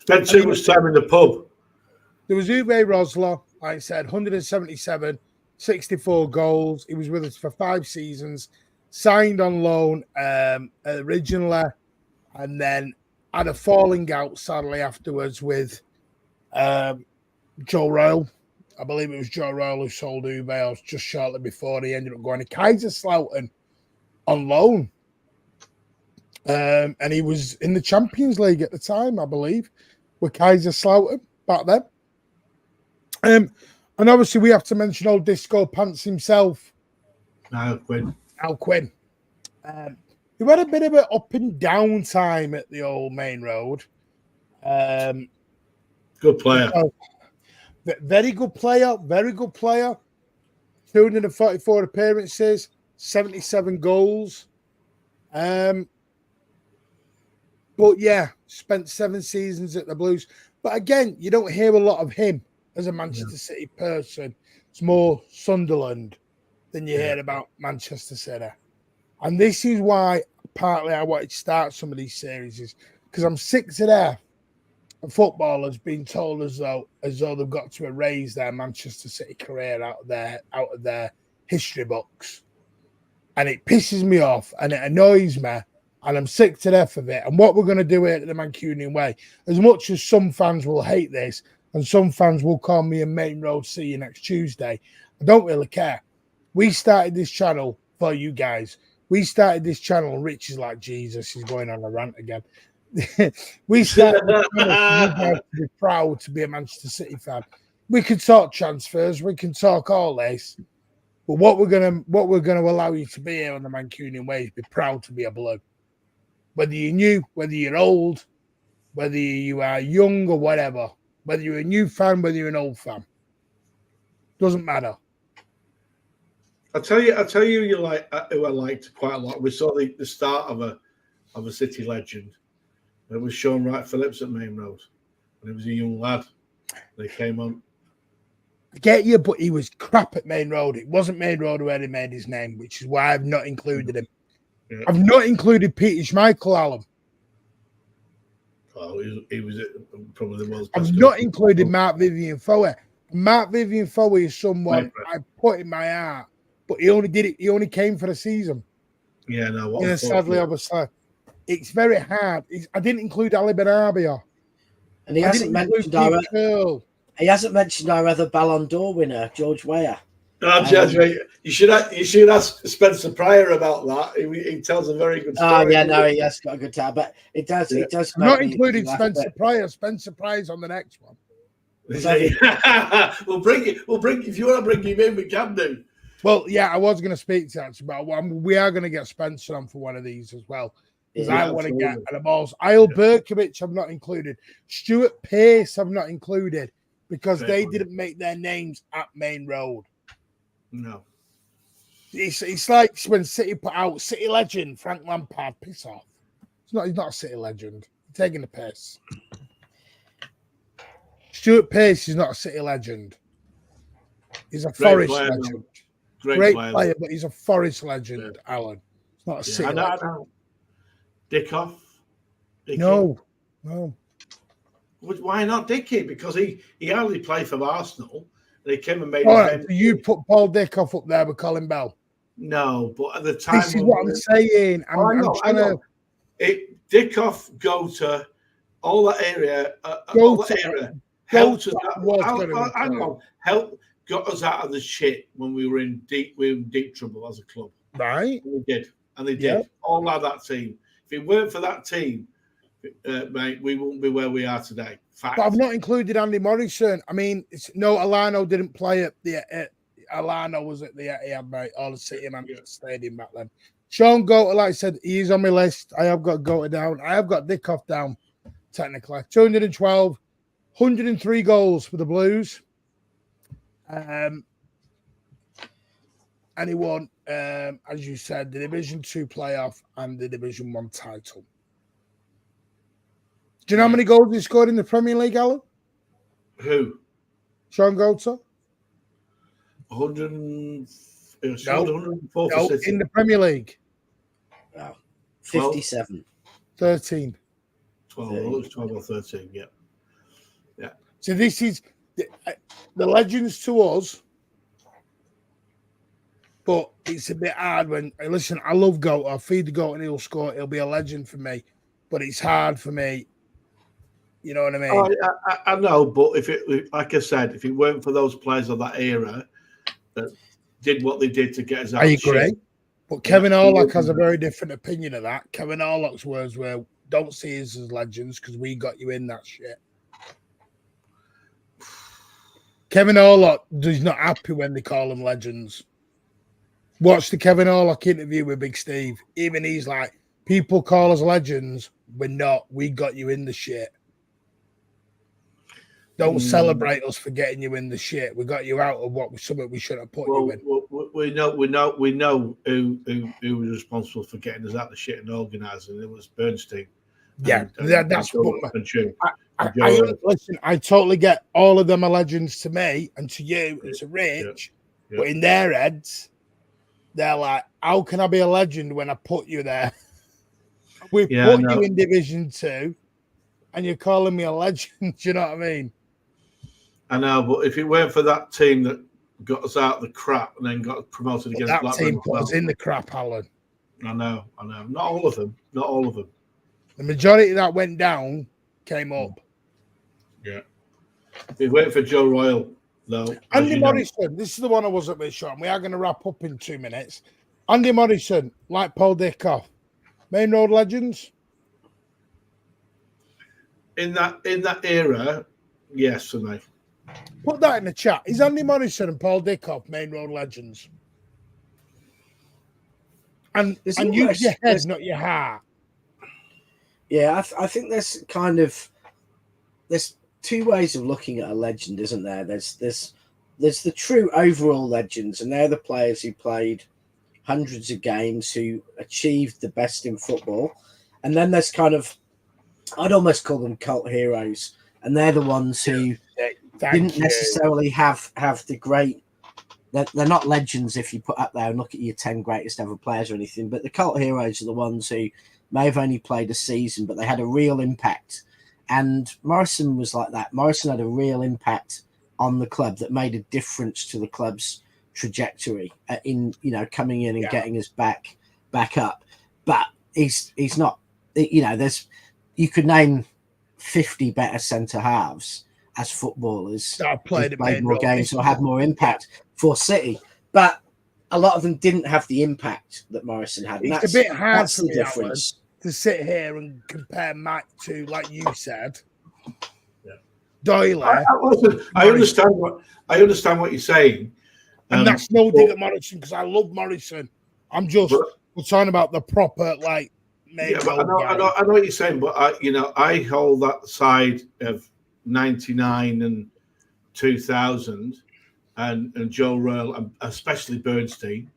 spent too much time in the pub. There was Uwe Rosler, like I said, 177, 64 goals. He was with us for 5 seasons, signed on loan originally, and then had a falling out, sadly, afterwards with Joe Royal. I believe it was Joe Royal who sold Uwe just shortly before he ended up going to Kaiserslautern on loan. And he was in the Champions League at the time, I believe, with Kaiserslautern back then. And obviously we have to mention old Disco Pants himself. Al Quinn. He had a bit of an up and down time at the old Main Road. Good player. Very good player. 244 appearances, 77 goals. But yeah, spent 7 seasons at the Blues. But again, you don't hear a lot of him as a Manchester City person. It's more Sunderland than you hear about Manchester City. And this is why partly I wanted to start some of these series, because I'm sick to death of footballers being told as though they've got to erase their Manchester City career out of their history books. And it pisses me off and it annoys me, and I'm sick to death of it. And what we're going to do here at the Mancunian way, as much as some fans will hate this and some fans will call me a Main Road, see you next Tuesday, I don't really care. We started this channel for you guys. We started this channel, and Rich is like, Jesus, he's going on a rant again. We started this channel for you guys to be proud to be a Manchester City fan. We can talk transfers, we can talk all this, but what we're gonna allow you to be here on the Mancunian way is be proud to be a Blue. Whether you're new, whether you're old, whether you are young or whatever, whether you're a new fan, whether you're an old fan, doesn't matter. I'll tell you, you like who I liked quite a lot. We saw the start of a City legend. It was Sean Wright Phillips at Main Road when he was a young lad. They came on. I get you, but he was crap at Main Road. It wasn't Main Road where he made his name, which is why I've not included him. Yeah. I've not included Peter Schmeichel, Alan. Oh, he was probably the world's best. I've not included Mark Vivian Foe. Mark Vivian Foe is someone I put in my heart, but he only did it. He only came for a season. Yeah, no. Sadly, obviously, it's very hard. I didn't include Ali Benarbia, and he hasn't mentioned our other Ballon d'Or winner, George Weah. You should ask Spencer Pryor about that. He tells a very good story. Oh yeah, no, he has got a good time, but it does. I'm not including Spencer Pryor. Spencer Pryor's on the next one. We'll bring if you want to bring him in, we can do. Well, yeah, I was going to speak to that, but we are going to get Spencer on for one of these as well, because I want to get at the balls. Isle Berkovic, I've not included. Stuart Pearce, I've not included, because they didn't make their names at Main Road. No. It's like when City put out City legend Frank Lampard. Piss off. He's not a City legend. He's taking the piss. Stuart Pearce is not a City legend. He's a Forest legend. Great player, but he's a Forest legend, Alan. It's not a City legend. Dickoff? No. Why not Dickie? Because he hardly played for Arsenal. They came and made. All right, you put Paul Dickoff up there with Colin Bell. No, but at the time, This is what I'm saying. I'm trying to. Dickoff, Gota, all that area, helped us. Got us out of the shit when we were in deep trouble as a club. Right, and they did. All of that team. If it weren't for that team, mate, we wouldn't be where we are today. Fact. But I've not included Andy Morrison. I mean, Alano didn't play at the. Alano was at the Etihad, mate, or the City Manchester Stadium back then. Sean Gota, like I said, he's on my list. I have got Gota down. I have got Dickoff down, technically. 212, 103 goals for the Blues. And he won, as you said, the Division 2 playoff and the Division 1 title. Do you know how many goals he scored in the Premier League, Alan? Who? Sean Gota? 104 no, in the Premier League. Wow. 57. 13. 12 or 13, yeah. So this is the legends to us, but it's a bit hard when, listen, I love Gota. I feed the Gota and he'll score. He'll be a legend for me, but it's hard for me. You know what I mean? Oh, I know, but like I said, if it weren't for those players of that era that did what they did to get us out I of agree. shit. But Kevin Orlock has a very different opinion of that. Kevin Orlock's words were, don't see us as legends because we got you in that shit. Kevin Orlock is not happy when they call them legends. Watch the Kevin Orlock interview with Big Steve. Even he's like, people call us legends. We're not. We got you in the shit. Don't celebrate us for getting you in the shit. We got you out of something we should have put you in. We know who was responsible for getting us out of the shit and organising. It was Bernstein. Yeah, that's what. Listen, I totally get all of them are legends to me and to you and to Rich, but in their heads, they're like, "How can I be a legend when I put you there? We put you in Division 2, and you're calling me a legend." Do you know what I mean? I know, but if it weren't for that team that got us out of the crap and then got promoted against that Blackburn, team put us in the crap, Alan. I know. Not all of them. The majority that went down came up. Yeah. If it weren't for Joe Royle, though. Andy Morrison, this is the one I wasn't with, Sean. We are going to wrap up in 2 minutes. Andy Morrison, like Paul Dickoff, Main Road legends. In that era, yes, for me. Put that in the chat. Is Andy Morrison and Paul Dickoff Main Road legends? And use your head, not your heart. Yeah, I think there's two ways of looking at a legend, isn't there? There's the true overall legends, and they're the players who played hundreds of games, who achieved the best in football. And then there's I'd almost call them cult heroes, and they're the ones who didn't necessarily have the great. They're not legends if you put up there and look at your 10 greatest ever players or anything, but the cult heroes are the ones who may have only played a season, but they had a real impact. And Morrison was like that. Morrison had a real impact on the club that made a difference to the club's trajectory in coming in and getting us back up. But he's not. You could name 50 better centre halves as footballers that played more games or had more impact for City, but a lot of them didn't have the impact that Morrison had. It's a bit hard for me, Alan, to sit here and compare Matt to, like you said, Doyle. I understand what you're saying, and that's no dig at Morrison because I love Morrison. We're talking about the proper I know what you're saying, but I hold that side of 99 and 2000 and Joe Royle, and especially Bernstein.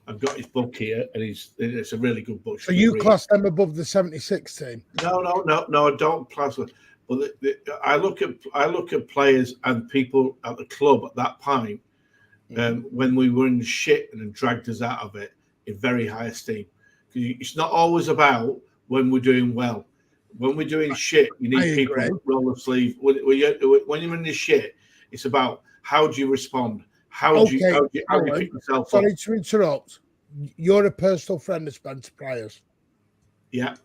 I've got his book here, and it's a really good book. So you class them above the 76 team? No, I don't class them. But I look at players and people at the club at that point when we were in shit and dragged us out of it in very high esteem. It's not always about when we're doing well. When we're doing shit, you need people to roll the sleeve. When you're in the shit, it's about how do you respond? How do you pick yourself up? Sorry to interrupt. you're a personal friend of Spencer Pryor's. Yeah.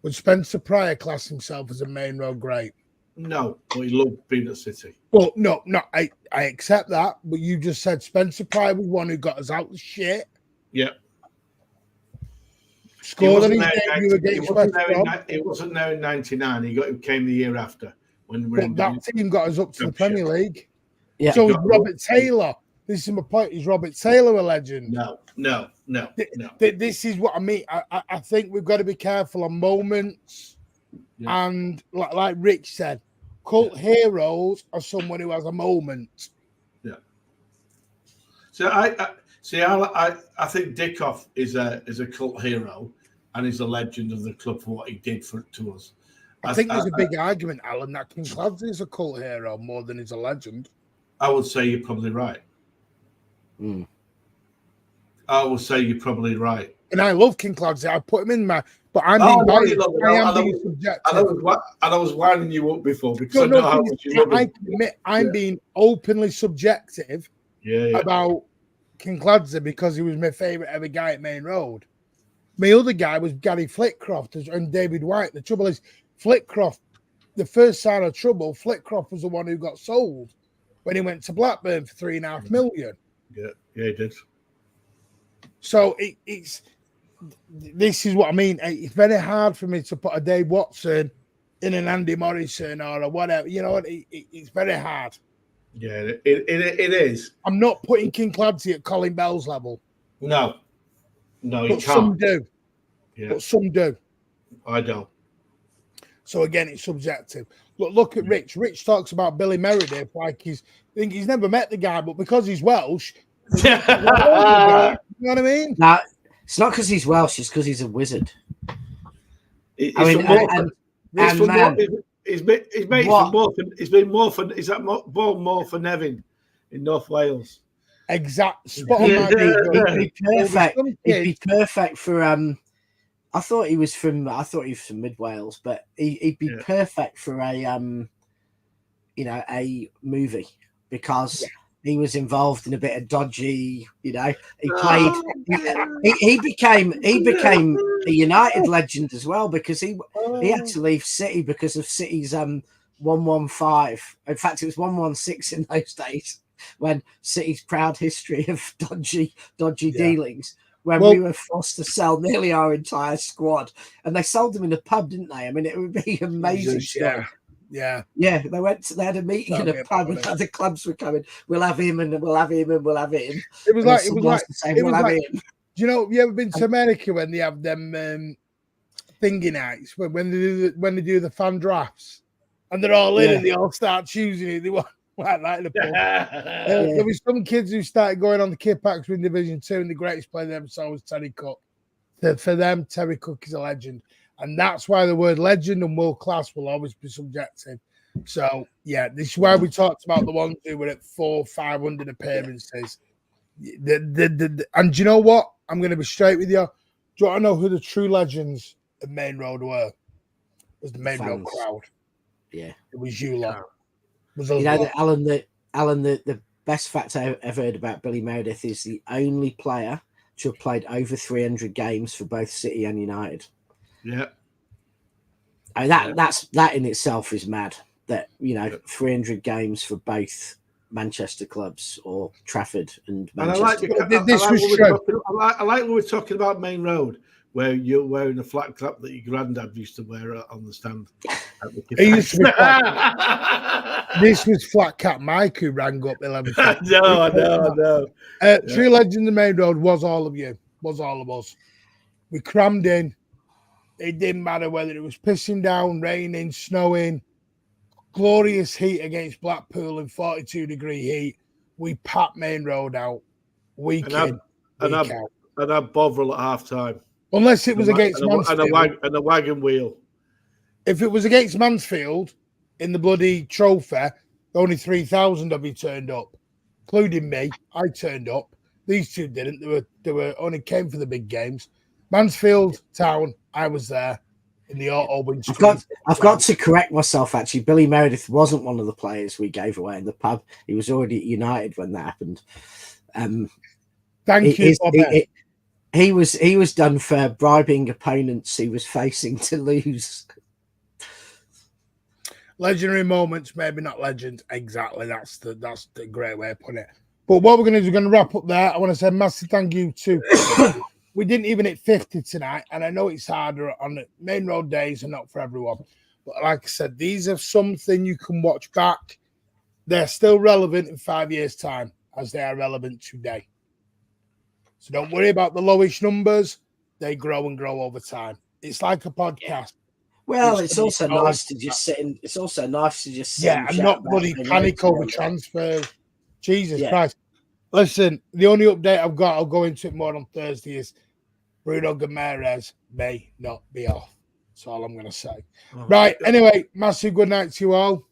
Would Spencer Pryor class himself as a Maine Road great? No, but he loved being at City. Well, no, I accept that, but you just said Spencer Pryor was one who got us out of shit. Yeah. Scored on his debut against West Brom. It wasn't there in '99. He came the year after when that team got us up to the Premier League. Yeah. So is Robert Taylor. This is my point. Is Robert Taylor a legend? No. This is what I mean. I think we've got to be careful on moments. Yeah. And like Rich said, cult heroes are someone who has a moment. Yeah. So I think Dickoff is a cult hero and is a legend of the club for what he did to us. I think there's a big argument, Alan, that King Clancy is a cult hero more than he's a legend. I would say you're probably right. I will say you're probably right. And I love King Clancy. I put him in my... But I'm being biased. I am being subjective. I was winding you up before because I know how much you love him. I'm being openly subjective about King Clancy because he was my favourite ever guy at Maine Road. My other guy was Gary Flitcroft and David White. The trouble is, Flitcroft, the first sign of trouble, Flitcroft was the one who got sold when he went to Blackburn for $3.5 million. Yeah, he did. So this is what I mean. It's very hard for me to put a Dave Watson in an Andy Morrison or a whatever. You know, it's very hard. Yeah, it is. I'm not putting King Clancy at Colin Bell's level. No, you can't. Some do. Yeah. But some do. I don't. So again, it's subjective. Look at Rich. Rich talks about Billy Meredith like he's never met the guy, but because he's Welsh, you know what I mean? Now, it's not because he's Welsh; it's because he's a wizard. He's been more for Nevin in North Wales. Exact spot on. He'd be perfect for. I thought he was from Mid Wales, but he'd be perfect for a a movie because he was involved in a bit of dodgy. He played. He became a United legend as well because he had to leave City because of City's 115. In fact, it was 116 in those days when City's proud history of dodgy dealings. When we were forced to sell nearly our entire squad, and they sold them in a pub, didn't they? I mean, it would be amazing. Yeah. They had a meeting in a pub, and other clubs were coming. We'll have him, and we'll have him, and we'll have him. It was like do you know? Have you ever been to America when they have them thingy nights when they do the fan drafts, and they're all in and they all start choosing it. They want. Like that in the pub. There was some kids who started going on the Kippax in Division 2, and the greatest player they ever saw was Terry Cook. For them, Terry Cook is a legend. And that's why the word legend and world class will always be subjective. So, this is why we talked about the ones who were at 400-500 appearances. And do you know what? I'm going to be straight with you. Do you want to know who the true legends of Maine Road were? It was the Maine Road crowd. Yeah. It was you lot. You know, Alan, the best fact I ever heard about Billy Meredith is the only player to have played over 300 games for both City and United. Yeah. I mean, that in itself is mad. That 300 games for both Manchester clubs or Trafford and Manchester. I like when we're talking about Maine Road, where you're wearing a flat cap that your granddad used to wear on the stand. This was Flat Cap Mike who rang up 11. No. True Legend of Main Road was all of you, was all of us. We crammed in. It didn't matter whether it was pissing down, raining, snowing, glorious heat against Blackpool in 42-degree heat. We packed Main Road out week in, week out. And had Bovril at half time. Unless it was against Mansfield. And a wagon wheel. If it was against Mansfield in the bloody trophy, only 3,000 of you turned up, including me. I turned up. These two didn't. They were only came for the big games. Mansfield Town, I was there in the auto windscreen. I've got to correct myself, actually. Billy Meredith wasn't one of the players we gave away in the pub. He was already at United when that happened. Thank you, Bobby. He was done for bribing opponents he was facing to lose. Legendary moments, maybe not legend. Exactly. That's the great way of putting it. But what we're going to do is going to wrap up there. I want to say massive thank you to. We didn't even hit 50 tonight, and I know it's harder on the main road days and not for everyone. But like I said, these are something you can watch back. They're still relevant in 5 years' time as they are relevant today. So don't worry about the lowish numbers. They grow and grow over time. It's like a podcast. Yeah. Well, it's also nice to just sit and it's also nice to just sit and not bloody panic over transfers. Jesus Christ. Listen, the only update I've got, I'll go into it more on Thursday, is Bruno Guimaraes may not be off. That's all I'm going to say. Oh, right. Anyway, massive good night to you all.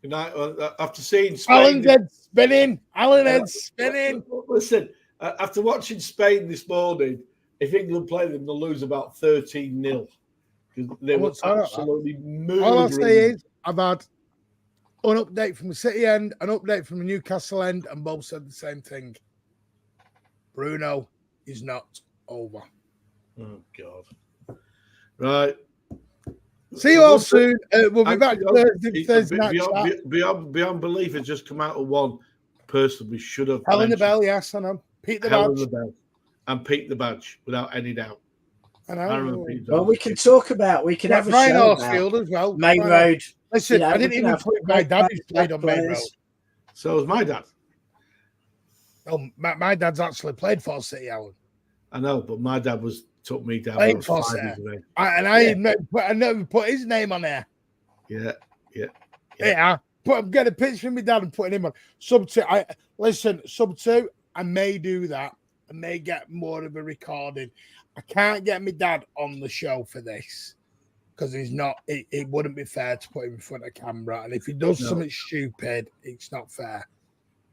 Good night. After seeing Spain, Alan's head spinning. Alan's head spinning. Listen, after watching Spain this morning, if England play them, they'll lose about 13-0. Because they were absolutely murdering. All I'll say is, I've had an update from the City end, an update from the Newcastle end, and both said the same thing. Bruno is not over. Oh, God. Right. See you all soon. We'll be back Thursday night. Beyond Belief has just come out of one person we should have. Helen the Bell, yes, I know. Pete the Helen Badge. the Bell. And Pete the Badge, without any doubt. I know. Well, we can talk about, we can have a Ryan show Horsfield as well. Main Road. Listen, I didn't even put my dad who's played on Main Road. So was my dad. Oh, my dad's actually played for City, Alan. I know, but my dad took me down. Played for City. I never put his name on there. Yeah. I'm getting a picture of my dad and putting him on. Sub 2, I may do that. I may get more of a recording. I can't get my dad on the show for this because he's not. It wouldn't be fair to put him in front of camera. And if he does something stupid, it's not fair.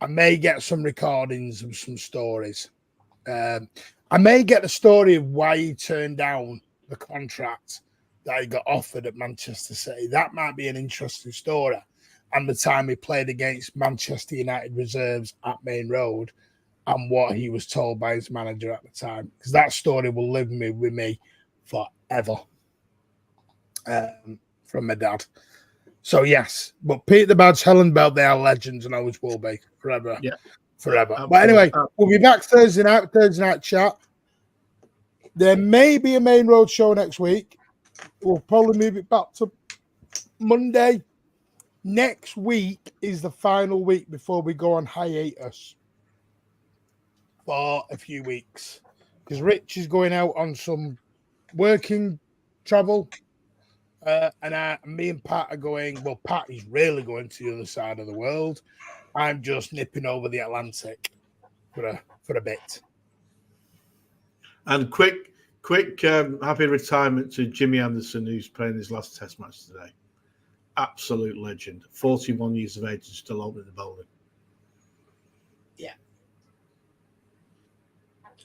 I may get some recordings of some stories. I may get the story of why he turned down the contract that he got offered at Manchester City. That might be an interesting story. And the time he played against Manchester United reserves at Main Road and what he was told by his manager at the time. Because that story will live with me forever from my dad. So, yes. But Pete the Badge, Helen Bell, they are legends and always will be forever. Yeah. Forever. But anyway, we'll be back Thursday night chat. There may be a Main Road show next week. We'll probably move it back to Monday. Next week is the final week before we go on hiatus for a few weeks. Because Rich is going out on some working travel. And me and Pat are going. Well, Pat is really going to the other side of the world. I'm just nipping over the Atlantic for a bit. And quick happy retirement to Jimmy Anderson, who's playing his last Test match today. Absolute legend. 41 years of age and still opening the bowling. Yeah.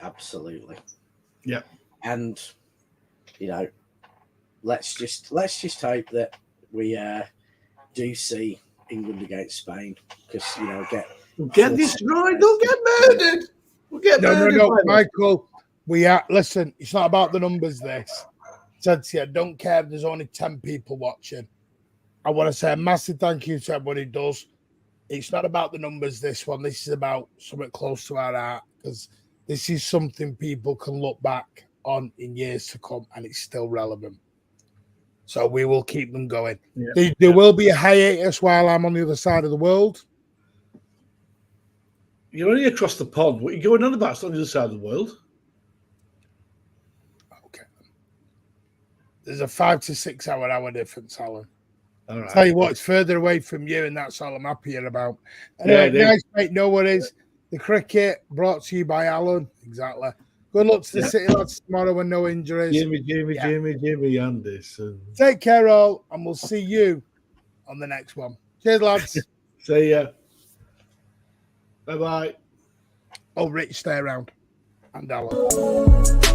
Absolutely. Yeah. And let's just hope that we do see England against Spain, because get this right. Don't get murdered. We'll get murdered. No, Michael. Listen. It's not about the numbers. This said to you, I don't care if there's only 10 people watching. I want to say a massive thank you to everybody who does. It's not about the numbers. This one. This is about something close to our heart, because this is something people can look back on in years to come, and it's still relevant. So we will keep them going. Yeah. There will be a hiatus while I'm on the other side of the world. You're only across the pond. What are you going on about? It's on the other side of the world. Okay. There's a 5 to 6 hour difference, Alan. All right. Tell you what, it's further away from you, and that's all I'm happier about. Anyway, nice, mate. No worries. The cricket brought to you by Alan. Exactly. Good luck to the City lads tomorrow and no injuries. Jimmy Anderson. Take care, all, and we'll see you on the next one. Cheers, lads. See ya. Bye-bye. Oh, Rich, stay around. And Alan.